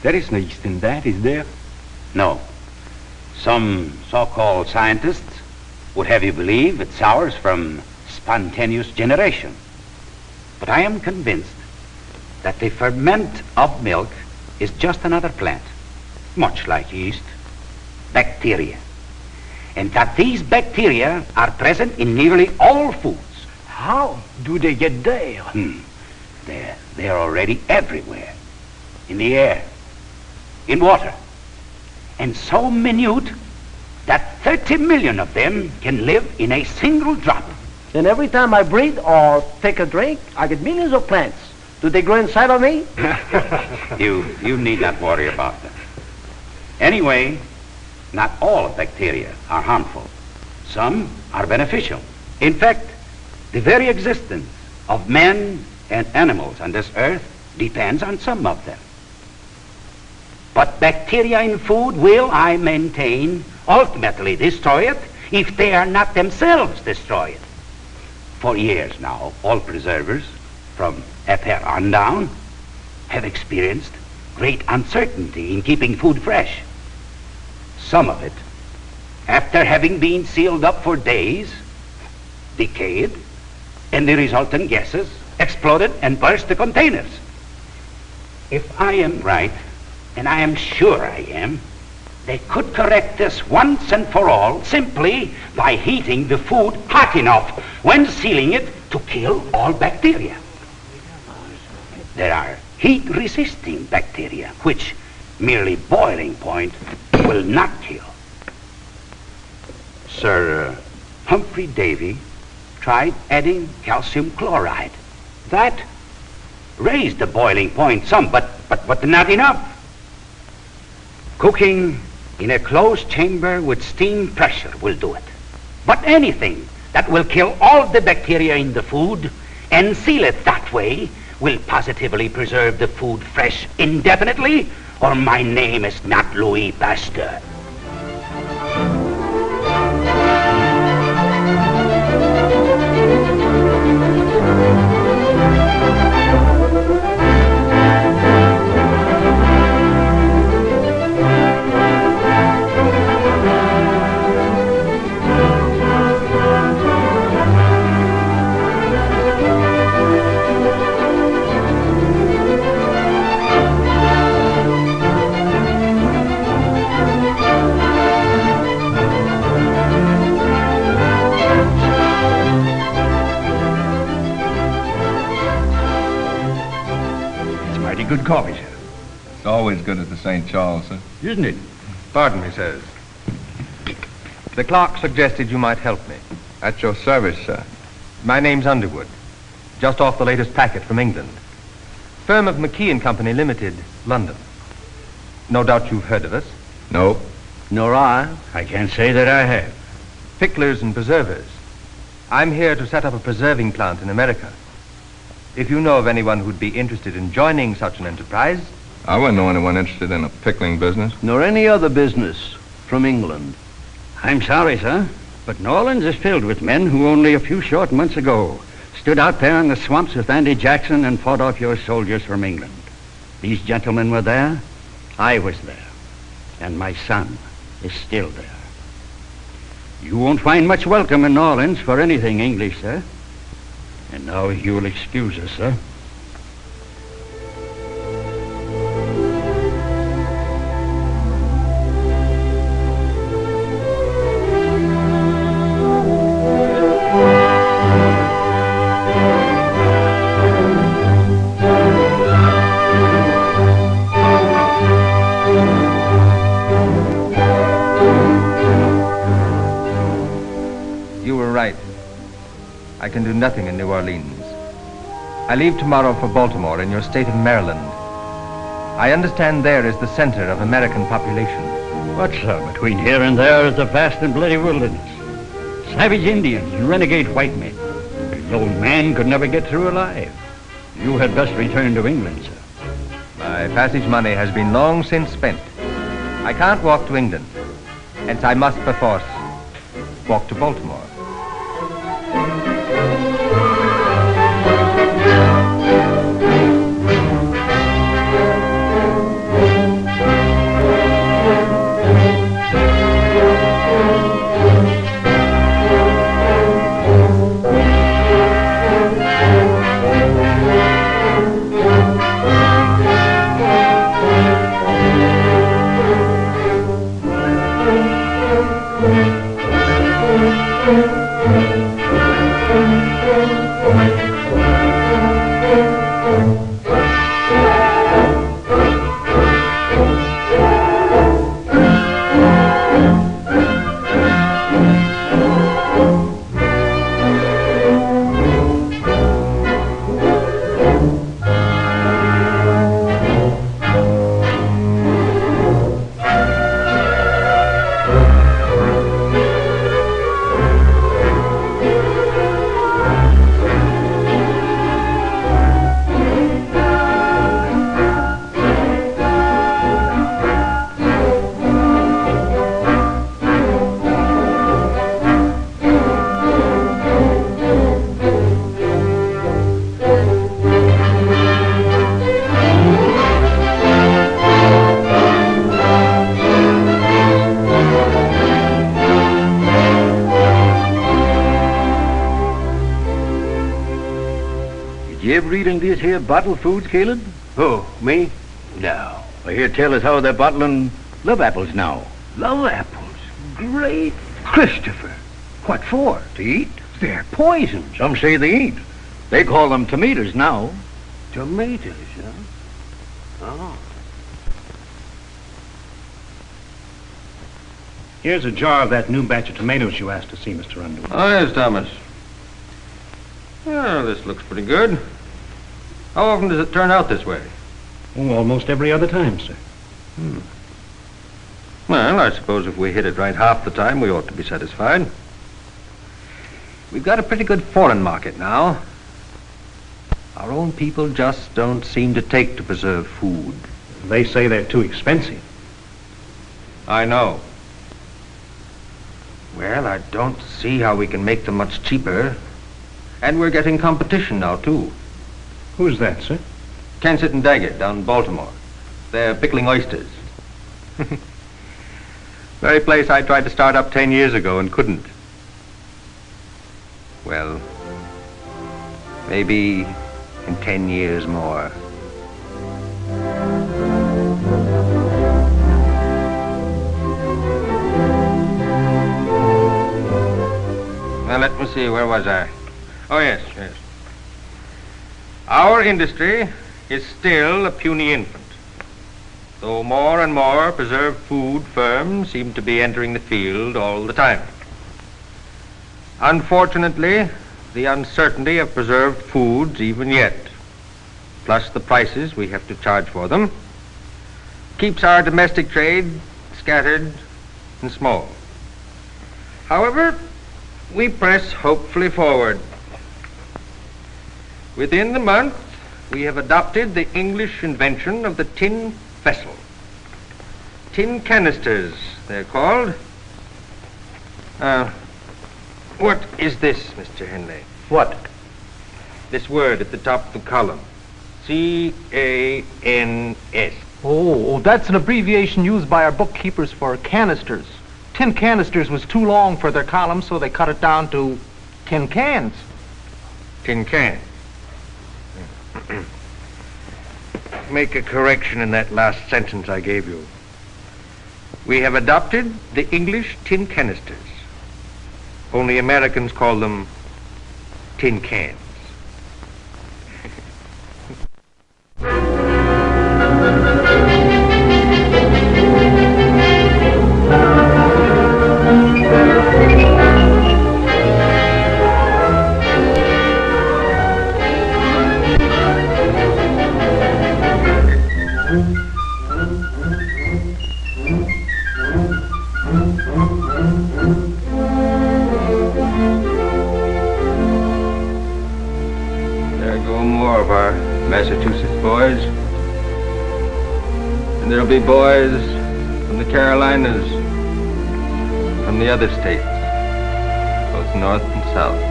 There is no yeast in that, is there? No. Some so-called scientists would have you believe it sours from spontaneous generation. But I am convinced that the ferment of milk is just another plant, much like yeast, bacteria. And that these bacteria are present in nearly all foods. How do they get there? They're already everywhere. In the air, in water, and so minute that 30 million of them can live in a single drop. And every time I breathe or take a drink, I get millions of plants. Do they grow inside of me? You need not worry about them. Anyway, not all bacteria are harmful. Some are beneficial. In fact, the very existence of men and animals on this earth depends on some of them. But bacteria in food will, I maintain, ultimately destroy it if they are not themselves destroyed. For years now, all preservers, from Eper on down, have experienced great uncertainty in keeping food fresh. Some of it, after having been sealed up for days, decayed, and the resultant gases exploded and burst the containers. If I am right, and I am sure I am, they could correct this once and for all simply by heating the food hot enough when sealing it to kill all bacteria. There are heat-resisting bacteria, which merely boiling point will not kill. Sir Humphrey Davy tried adding calcium chloride. That raised the boiling point some, but not enough. Cooking in a closed chamber with steam pressure will do it. But anything that will kill all the bacteria in the food and seal it that way will positively preserve the food fresh indefinitely, or my name is not Louis Pasteur. Good coffee, sir. It's always good at the St. Charles, sir. Isn't it? Pardon me, sirs. The clerk suggested you might help me. At your service, sir. My name's Underwood. Just off the latest packet from England. Firm of McKee & Company Limited, London. No doubt you've heard of us. No. Nor I. I can't say that I have. Picklers and preservers. I'm here to set up a preserving plant in America. If you know of anyone who'd be interested in joining such an enterprise... I wouldn't know anyone interested in a pickling business. Nor any other business from England. I'm sorry, sir, but New Orleans is filled with men who only a few short months ago stood out there in the swamps with Andy Jackson and fought off your soldiers from England. These gentlemen were there. I was there. And my son is still there. You won't find much welcome in New Orleans for anything English, sir. And now you'll excuse us, sir. can do nothing in New Orleans. I leave tomorrow for Baltimore in your state of Maryland. I understand there is the center of American population. What, sir? Between here and there is a vast and bloody wilderness. Savage Indians and renegade white men. The old man could never get through alive. You had best return to England, sir. My passage money has been long since spent. I can't walk to England, hence I must perforce walk to Baltimore. You ever eating these here bottled foods, Caleb? Who, me? No. I hear tell as how they're bottling love apples now. Love apples? Great Christopher. What for? To eat? They're poison. Some say they eat. They call them tomatoes now. Tomatoes, huh? Oh. Here's a jar of that new batch of tomatoes you asked to see, Mr. Underwood. Oh, yes, Thomas. Well, this looks pretty good. How often does it turn out this way? Oh, almost every other time, sir. Well, I suppose if we hit it right half the time, we ought to be satisfied. We've got a pretty good foreign market now. Our own people just don't seem to take to preserved food. They say they're too expensive. I know. Well, I don't see how we can make them much cheaper. And we're getting competition now, too. Who's that, sir? Kensett and Daggett down in Baltimore. They're pickling oysters. Very place I tried to start up 10 years ago and couldn't. Well, maybe in 10 years more. Now, let me see, where was I? Oh, yes. Our industry is still a puny infant, though more and more preserved food firms seem to be entering the field all the time. Unfortunately, the uncertainty of preserved foods even yet, plus the prices we have to charge for them, keeps our domestic trade scattered and small. However, we press hopefully forward. Within the month, we have adopted the English invention of the tin vessel. Tin canisters, they're called. What is this, Mr. Henley? What? This word at the top of the column. C-A-N-S. Oh, that's an abbreviation used by our bookkeepers for canisters. Tin canisters was too long for their columns, so they cut it down to tin cans. Tin can. Make a correction in that last sentence I gave you. We have adopted the English tin canisters. Only Americans call them tin cans. There go more of our Massachusetts boys. And there'll be boys from the Carolinas, from the other states, both north and south.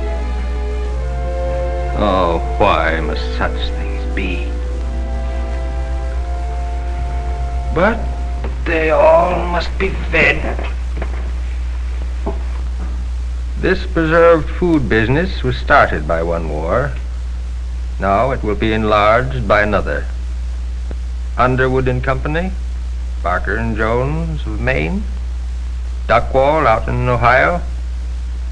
Oh, why must such things be? But they all must be fed. This preserved food business was started by one war. Now it will be enlarged by another. Underwood and Company, Barker and Jones of Maine, Duckwall out in Ohio,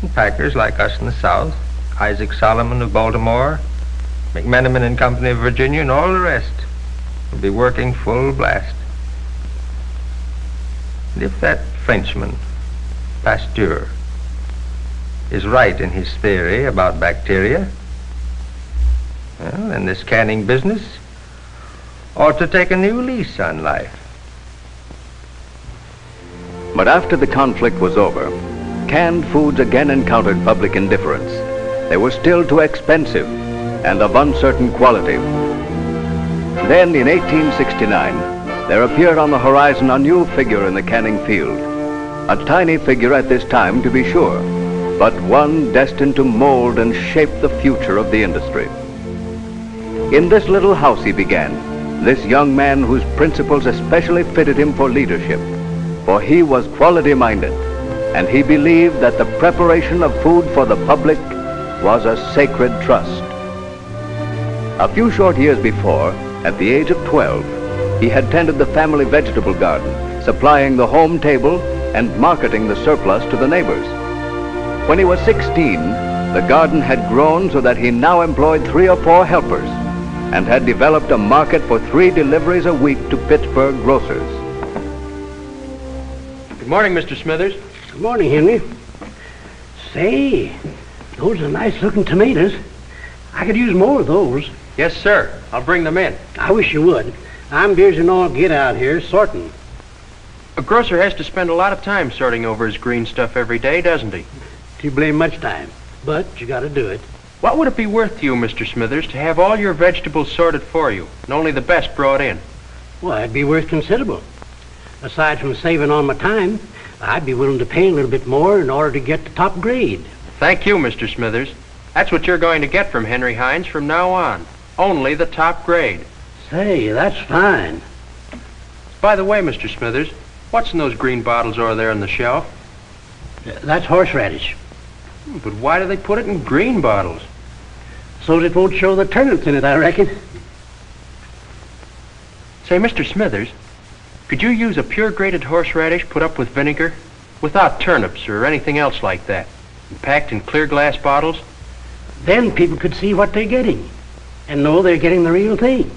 and packers like us in the South, Isaac Solomon of Baltimore, McMenamin and Company of Virginia, and all the rest will be working full blast. And if that Frenchman, Pasteur, is right in his theory about bacteria, well, then this canning business ought to take a new lease on life. But after the conflict was over, canned foods again encountered public indifference. They were still too expensive and of uncertain quality. Then, in 1869, there appeared on the horizon a new figure in the canning field. A tiny figure at this time, to be sure, but one destined to mold and shape the future of the industry. In this little house he began, this young man whose principles especially fitted him for leadership, for he was quality-minded, and he believed that the preparation of food for the public was a sacred trust. A few short years before, at the age of 12, he had tended the family vegetable garden, supplying the home table and marketing the surplus to the neighbors. When he was 16, the garden had grown so that he now employed 3 or 4 helpers and had developed a market for 3 deliveries a week to Pittsburgh grocers. Good morning, Mr. Smithers. Good morning, Henry. Say, those are nice-looking tomatoes. I could use more of those. Yes, sir. I'll bring them in. I wish you would. I'm busy and all get out here sorting. A grocer has to spend a lot of time sorting over his green stuff every day, doesn't he? You blame much time, but you got to do it. What would it be worth to you, Mr. Smithers, to have all your vegetables sorted for you, and only the best brought in? Well, it'd be worth considerable. Aside from saving on my time, I'd be willing to pay a little bit more in order to get the top grade. Thank you, Mr. Smithers. That's what you're going to get from Henry Hines from now on. Only the top grade. Say, that's fine. By the way, Mr. Smithers, what's in those green bottles over there on the shelf? That's horseradish. But why do they put it in green bottles? So it won't show the turnips in it, I reckon. Say, Mr. Smithers, could you use a pure grated horseradish put up with vinegar, without turnips or anything else like that, and packed in clear glass bottles? Then people could see what they're getting and know they're getting the real thing.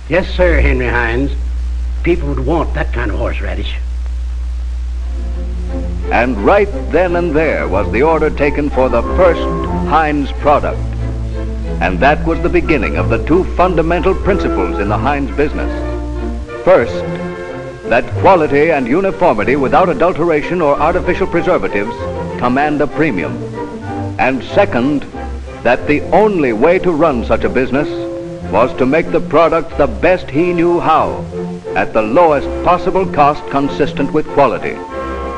Yes, sir, Henry Hines. People would want that kind of horseradish. And right then and there was the order taken for the first Heinz product. And that was the beginning of the 2 fundamental principles in the Heinz business. First, that quality and uniformity without adulteration or artificial preservatives command a premium. And second, that the only way to run such a business was to make the product the best he knew how, at the lowest possible cost consistent with quality,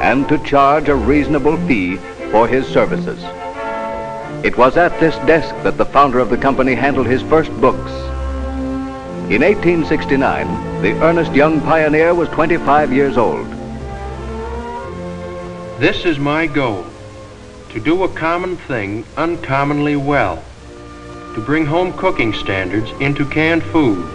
and to charge a reasonable fee for his services. It was at this desk that the founder of the company handled his first books. In 1869, the earnest young pioneer was 25 years old. This is my goal, to do a common thing uncommonly well, to bring home cooking standards into canned foods,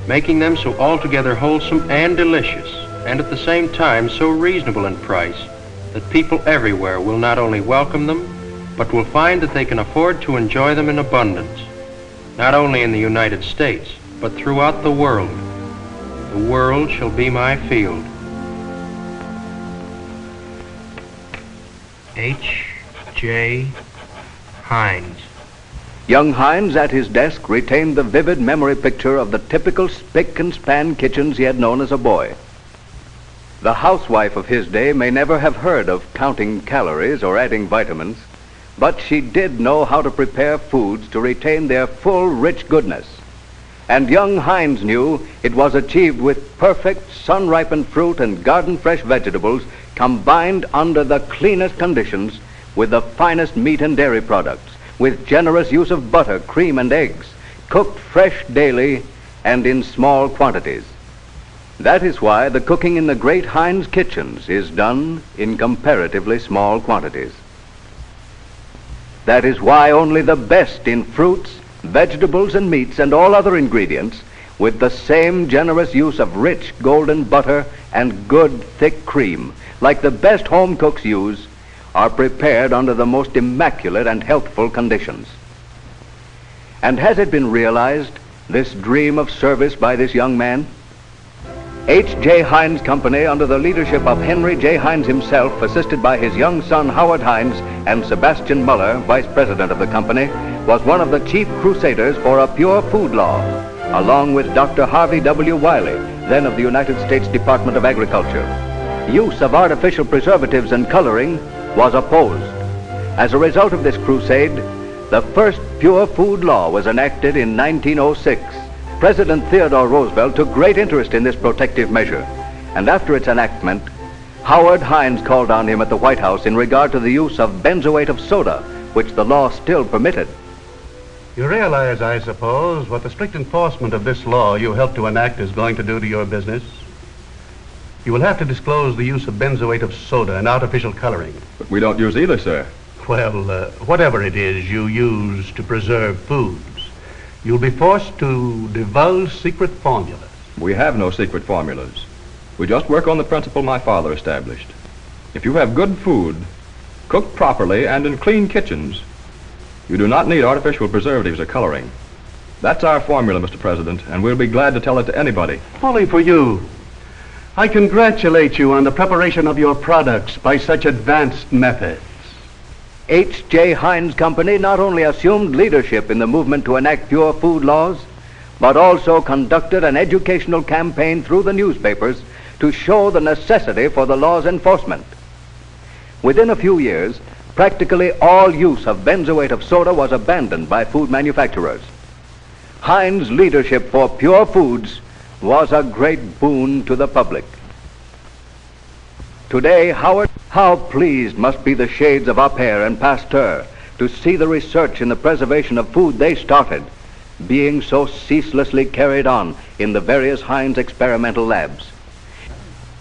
making them so altogether wholesome and delicious, and at the same time so reasonable in price that people everywhere will not only welcome them, but will find that they can afford to enjoy them in abundance, not only in the United States, but throughout the world. The world shall be my field. H. J. Hines, Young Heinz at his desk retained the vivid memory picture of the typical spick and span kitchens he had known as a boy. The housewife of his day may never have heard of counting calories or adding vitamins, but she did know how to prepare foods to retain their full, rich goodness. And young Heinz knew it was achieved with perfect sun-ripened fruit and garden-fresh vegetables combined under the cleanest conditions with the finest meat and dairy products, with generous use of butter, cream, and eggs, cooked fresh daily and in small quantities. That is why the cooking in the great Heinz kitchens is done in comparatively small quantities. That is why only the best in fruits, vegetables, and meats and all other ingredients, with the same generous use of rich golden butter and good thick cream, like the best home cooks use, are prepared under the most immaculate and healthful conditions. And has it been realized, this dream of service by this young man? H.J. Heinz Company, under the leadership of Henry J. Heinz himself, assisted by his young son Howard Heinz and Sebastian Muller, vice president of the company, was one of the chief crusaders for a pure food law, along with Dr. Harvey W. Wiley, then of the United States Department of Agriculture. Use of artificial preservatives and coloring was opposed. As a result of this crusade, the first pure food law was enacted in 1906. President Theodore Roosevelt took great interest in this protective measure, and after its enactment, Howard Heinz called on him at the White House in regard to the use of benzoate of soda, which the law still permitted. You realize, I suppose, what the strict enforcement of this law you helped to enact is going to do to your business? You will have to disclose the use of benzoate of soda and artificial coloring. But we don't use either, sir. Well, whatever it is you use to preserve foods, you'll be forced to divulge secret formulas. We have no secret formulas. We just work on the principle my father established. If you have good food, cooked properly and in clean kitchens, you do not need artificial preservatives or coloring. That's our formula, Mr. President, and we'll be glad to tell it to anybody. Bully for you. I congratulate you on the preparation of your products by such advanced methods. H.J. Heinz Company not only assumed leadership in the movement to enact pure food laws, but also conducted an educational campaign through the newspapers to show the necessity for the law's enforcement. Within a few years, practically all use of benzoate of soda was abandoned by food manufacturers. Heinz leadership for pure foods was a great boon to the public. Today, how pleased must be the shades of Appert and Pasteur to see the research in the preservation of food they started being so ceaselessly carried on in the various Heinz experimental labs.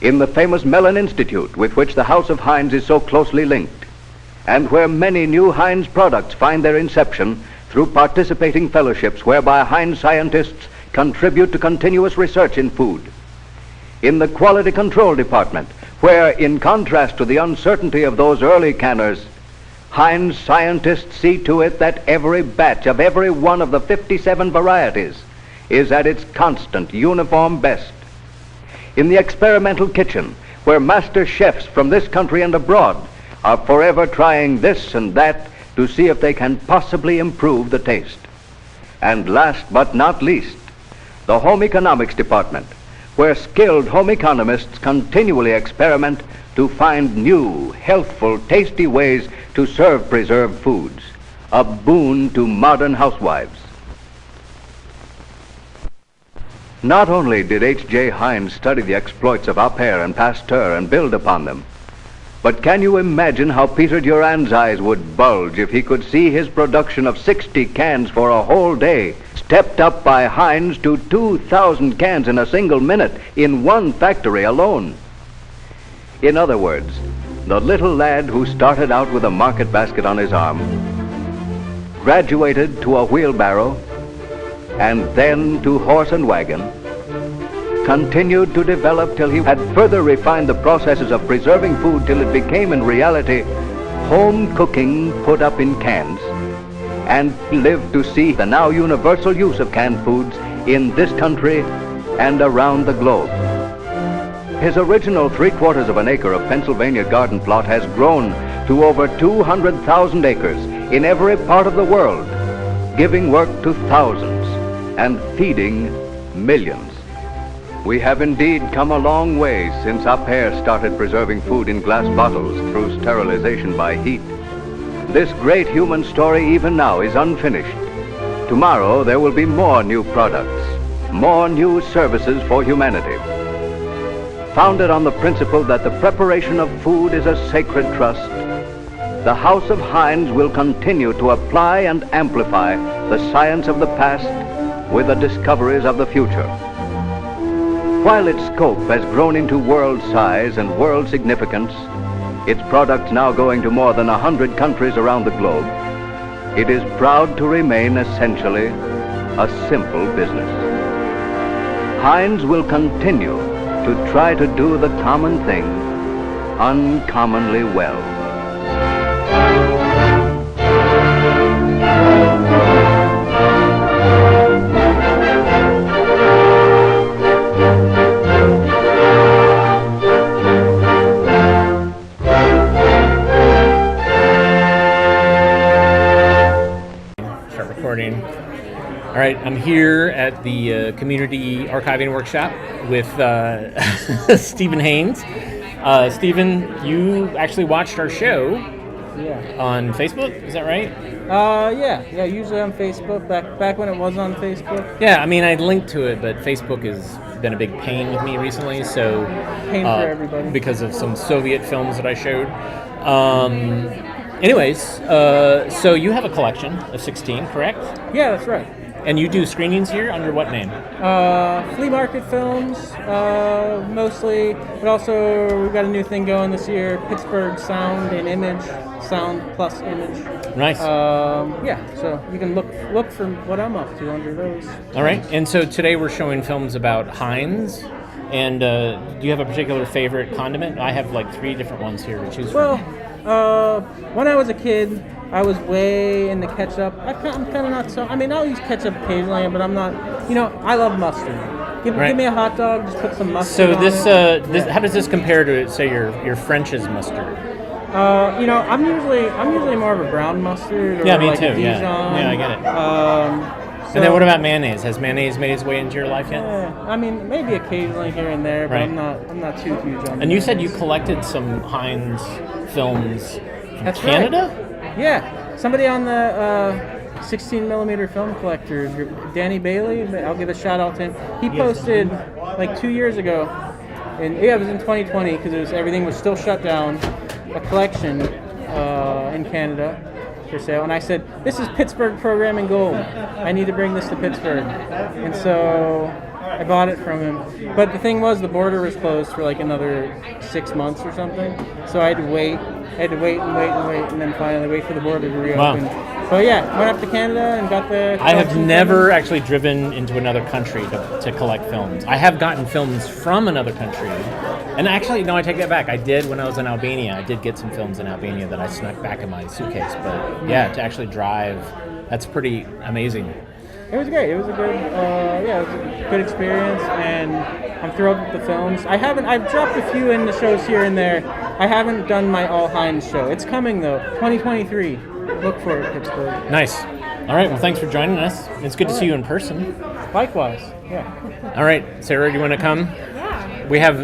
In the famous Mellon Institute, with which the House of Heinz is so closely linked, and where many new Heinz products find their inception through participating fellowships whereby Heinz scientists contribute to continuous research in food. In the Quality Control Department, where, in contrast to the uncertainty of those early canners, Heinz scientists see to it that every batch of every one of the 57 varieties is at its constant, uniform best. In the experimental kitchen, where master chefs from this country and abroad are forever trying this and that to see if they can possibly improve the taste. And last but not least, the Home Economics Department, where skilled home economists continually experiment to find new, healthful, tasty ways to serve preserved foods, a boon to modern housewives. Not only did H.J. Heinz study the exploits of Appert and Pasteur and build upon them, but can you imagine how Peter Durand's eyes would bulge if he could see his production of 60 cans for a whole day stepped up by Heinz to 2,000 cans in a single minute in one factory alone? In other words, the little lad who started out with a market basket on his arm, graduated to a wheelbarrow, and then to horse and wagon, continued to develop till he had further refined the processes of preserving food till it became in reality home cooking put up in cans, and lived to see the now universal use of canned foods in this country and around the globe. His original 3/4 of an acre of Pennsylvania garden plot has grown to over 200,000 acres in every part of the world, giving work to thousands and feeding millions. We have indeed come a long way since our père started preserving food in glass bottles through sterilization by heat. This great human story even now is unfinished. Tomorrow there will be more new products, more new services for humanity. Founded on the principle that the preparation of food is a sacred trust, the House of Heniz will continue to apply and amplify the science of the past with the discoveries of the future. While its scope has grown into world size and world significance, its products now going to more than 100 countries around the globe, it is proud to remain essentially a simple business. Heniz will continue to try to do the common thing uncommonly well. All right, I'm here at the Community Archiving Workshop with Stephen Heniz. Stephen, you actually watched our show on Facebook, is that right? Yeah, usually on Facebook, back when it was on Facebook. Yeah, I mean, I linked to it, but Facebook has been a big pain with me recently, so... Pain for everybody. Because of some Soviet films that I showed. Anyways, so you have a collection of 16, correct? Yeah, that's right. And you do screenings here under what name? Flea market films, mostly, but also we've got a new thing going this year, Pittsburgh Sound and Image, Sound plus Image. Nice. So you can look for what I'm up to under those. All right, and so today we're showing films about Heniz, and do you have a particular favorite condiment? I have like 3 different ones here to choose from. When I was a kid, I was way into ketchup. I'm kind of not so... I mean, I'll use ketchup occasionally, but I'm not... I love mustard. Give me a hot dog, just put some mustard on it. How does this compare to, say, your French's mustard? I'm usually more of a brown mustard. Or yeah, me like too. A Dijon. Yeah, I get it. And then what about mayonnaise? Has mayonnaise made its way into your life yet? I mean, maybe occasionally here and there, but I'm not too huge on. And you said you collected some Heniz films from Canada? Right. Yeah, somebody on the 16 millimeter film collectors, Danny Bailey. I'll give a shout out to him. He posted like 2 years ago, and it was in 2020 because everything was still shut down. A collection in Canada for sale, and I said, "This is Pittsburgh programming gold. I need to bring this to Pittsburgh," and so I bought it from him. But the thing was, the border was closed for like another 6 months or something, so I had to wait. And then finally wait for the border to reopen. Wow. So yeah, went up to Canada and got the... I have never actually driven into another country to collect films. I have gotten films from another country. And actually, no, I take that back. I did when I was in Albania. I did get some films in Albania that I snuck back in my suitcase. But yeah, to actually drive, that's pretty amazing. It was great. It was a good experience, and I'm thrilled with the films. I've dropped a few in the shows here and there. I haven't done my all Heniz show. It's coming though, 2023. Look for it, Pittsburgh. Nice. All right. Well, thanks for joining us. It's good to see you in person. Likewise. Yeah. All right, Sarah, do you want to come? Yeah. We have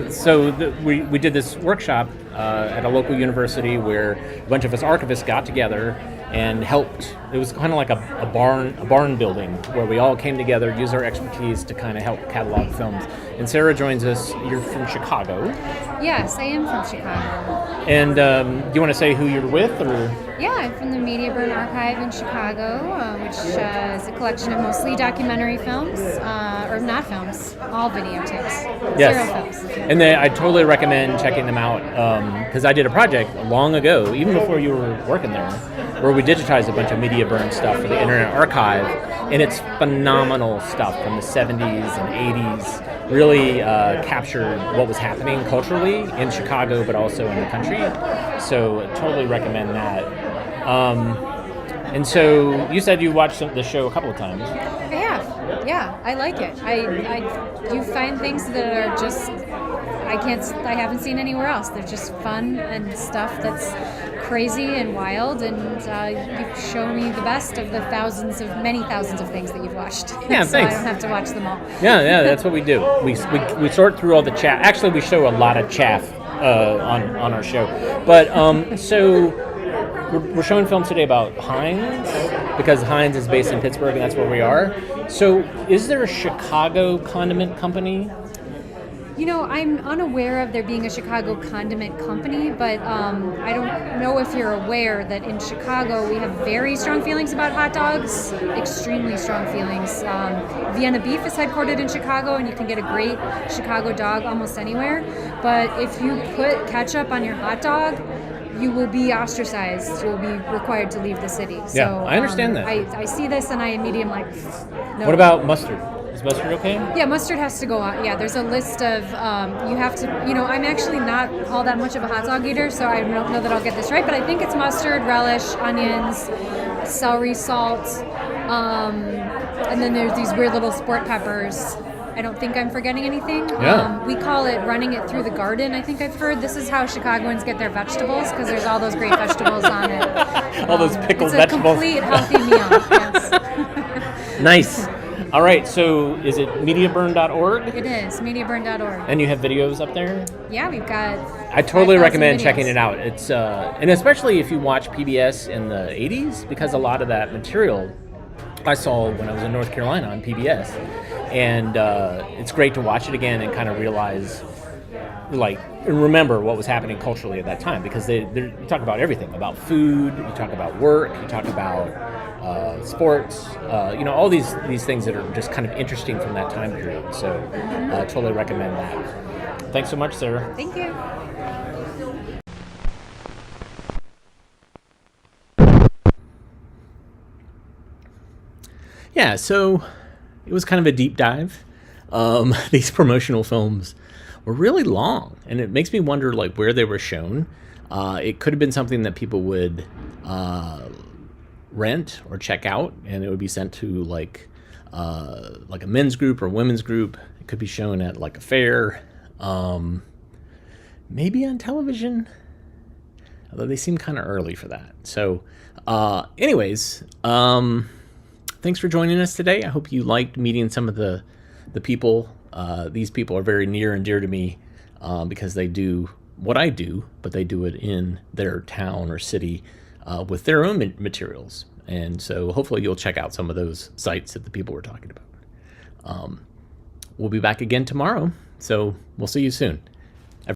we did this workshop at a local university where a bunch of us archivists got together and helped. It was kind of like a barn building where we all came together, used our expertise to kind of help catalog films. And Sarah joins us. You're from Chicago. Yes, I am from Chicago. And do you want to say who you're with, or? Yeah, I'm from the Media Burn Archive in Chicago, which is a collection of mostly documentary films, or not films, all videotapes. Yes. Zero films. And I totally recommend checking them out because I did a project long ago, even before you were working there, where we digitized a bunch of Media Burn stuff for the Internet Archive, and it's phenomenal stuff from the 70s and 80s. Really captured what was happening culturally in Chicago, but also in the country. So totally recommend that. And so you said you watched the show a couple of times. I have. Yeah, I like it. You find things that are just I haven't seen anywhere else. They're just fun and stuff that's crazy and wild, and you've shown me the best of the many thousands of things that you've watched. Yeah, so thanks. I don't have to watch them all. Yeah, that's what we do. We sort through all the chaff. Actually, we show a lot of chaff on our show. But so we're showing films today about Heniz, because Heniz is based in Pittsburgh, and that's where we are. So is there a Chicago condiment company? You know, I'm unaware of there being a Chicago condiment company, but I don't know if you're aware that in Chicago we have very strong feelings about hot dogs, extremely strong feelings. Vienna Beef is headquartered in Chicago, and you can get a great Chicago dog almost anywhere. But if you put ketchup on your hot dog, you will be ostracized. You will be required to leave the city. Yeah, So, I understand that. I see this and I immediately am like, no. What about mustard? Is mustard okay? Yeah, mustard has to go on. Yeah, there's a list of, you have to, I'm actually not all that much of a hot dog eater, so I don't know that I'll get this right, but I think it's mustard, relish, onions, celery, salt, and then there's these weird little sport peppers. I don't think I'm forgetting anything. Yeah. We call it running it through the garden, I think I've heard. This is how Chicagoans get their vegetables, because there's all those great vegetables on it. All those pickled it's vegetables. It's a complete healthy meal, yes. Nice. All right, so is it mediaburn.org? It is, mediaburn.org. And you have videos up there? Yeah, we've got... I totally 5,000 recommend videos. checking it out. It's and especially if you watch PBS in the 80s, because a lot of that material I saw when I was in North Carolina on PBS. And it's great to watch it again and kind of realize, and remember what was happening culturally at that time, because you talk about everything, about food, you talk about work, you talk about sports, all these things that are just kind of interesting from that time period. So totally recommend that. Thanks so much, Sarah. Thank you. Yeah, so it was kind of a deep dive. These promotional films were really long, and it makes me wonder where they were shown. It could have been something that people would rent or check out, and it would be sent to like a men's group or women's group. It could be shown at a fair, maybe on television, although they seem kind of early for that. So anyways, thanks for joining us today. I hope you liked meeting some of the people. These people are very near and dear to me because they do what I do, but they do it in their town or city with their own materials. And so hopefully you'll check out some of those sites that the people were talking about. We'll be back again tomorrow, so we'll see you soon.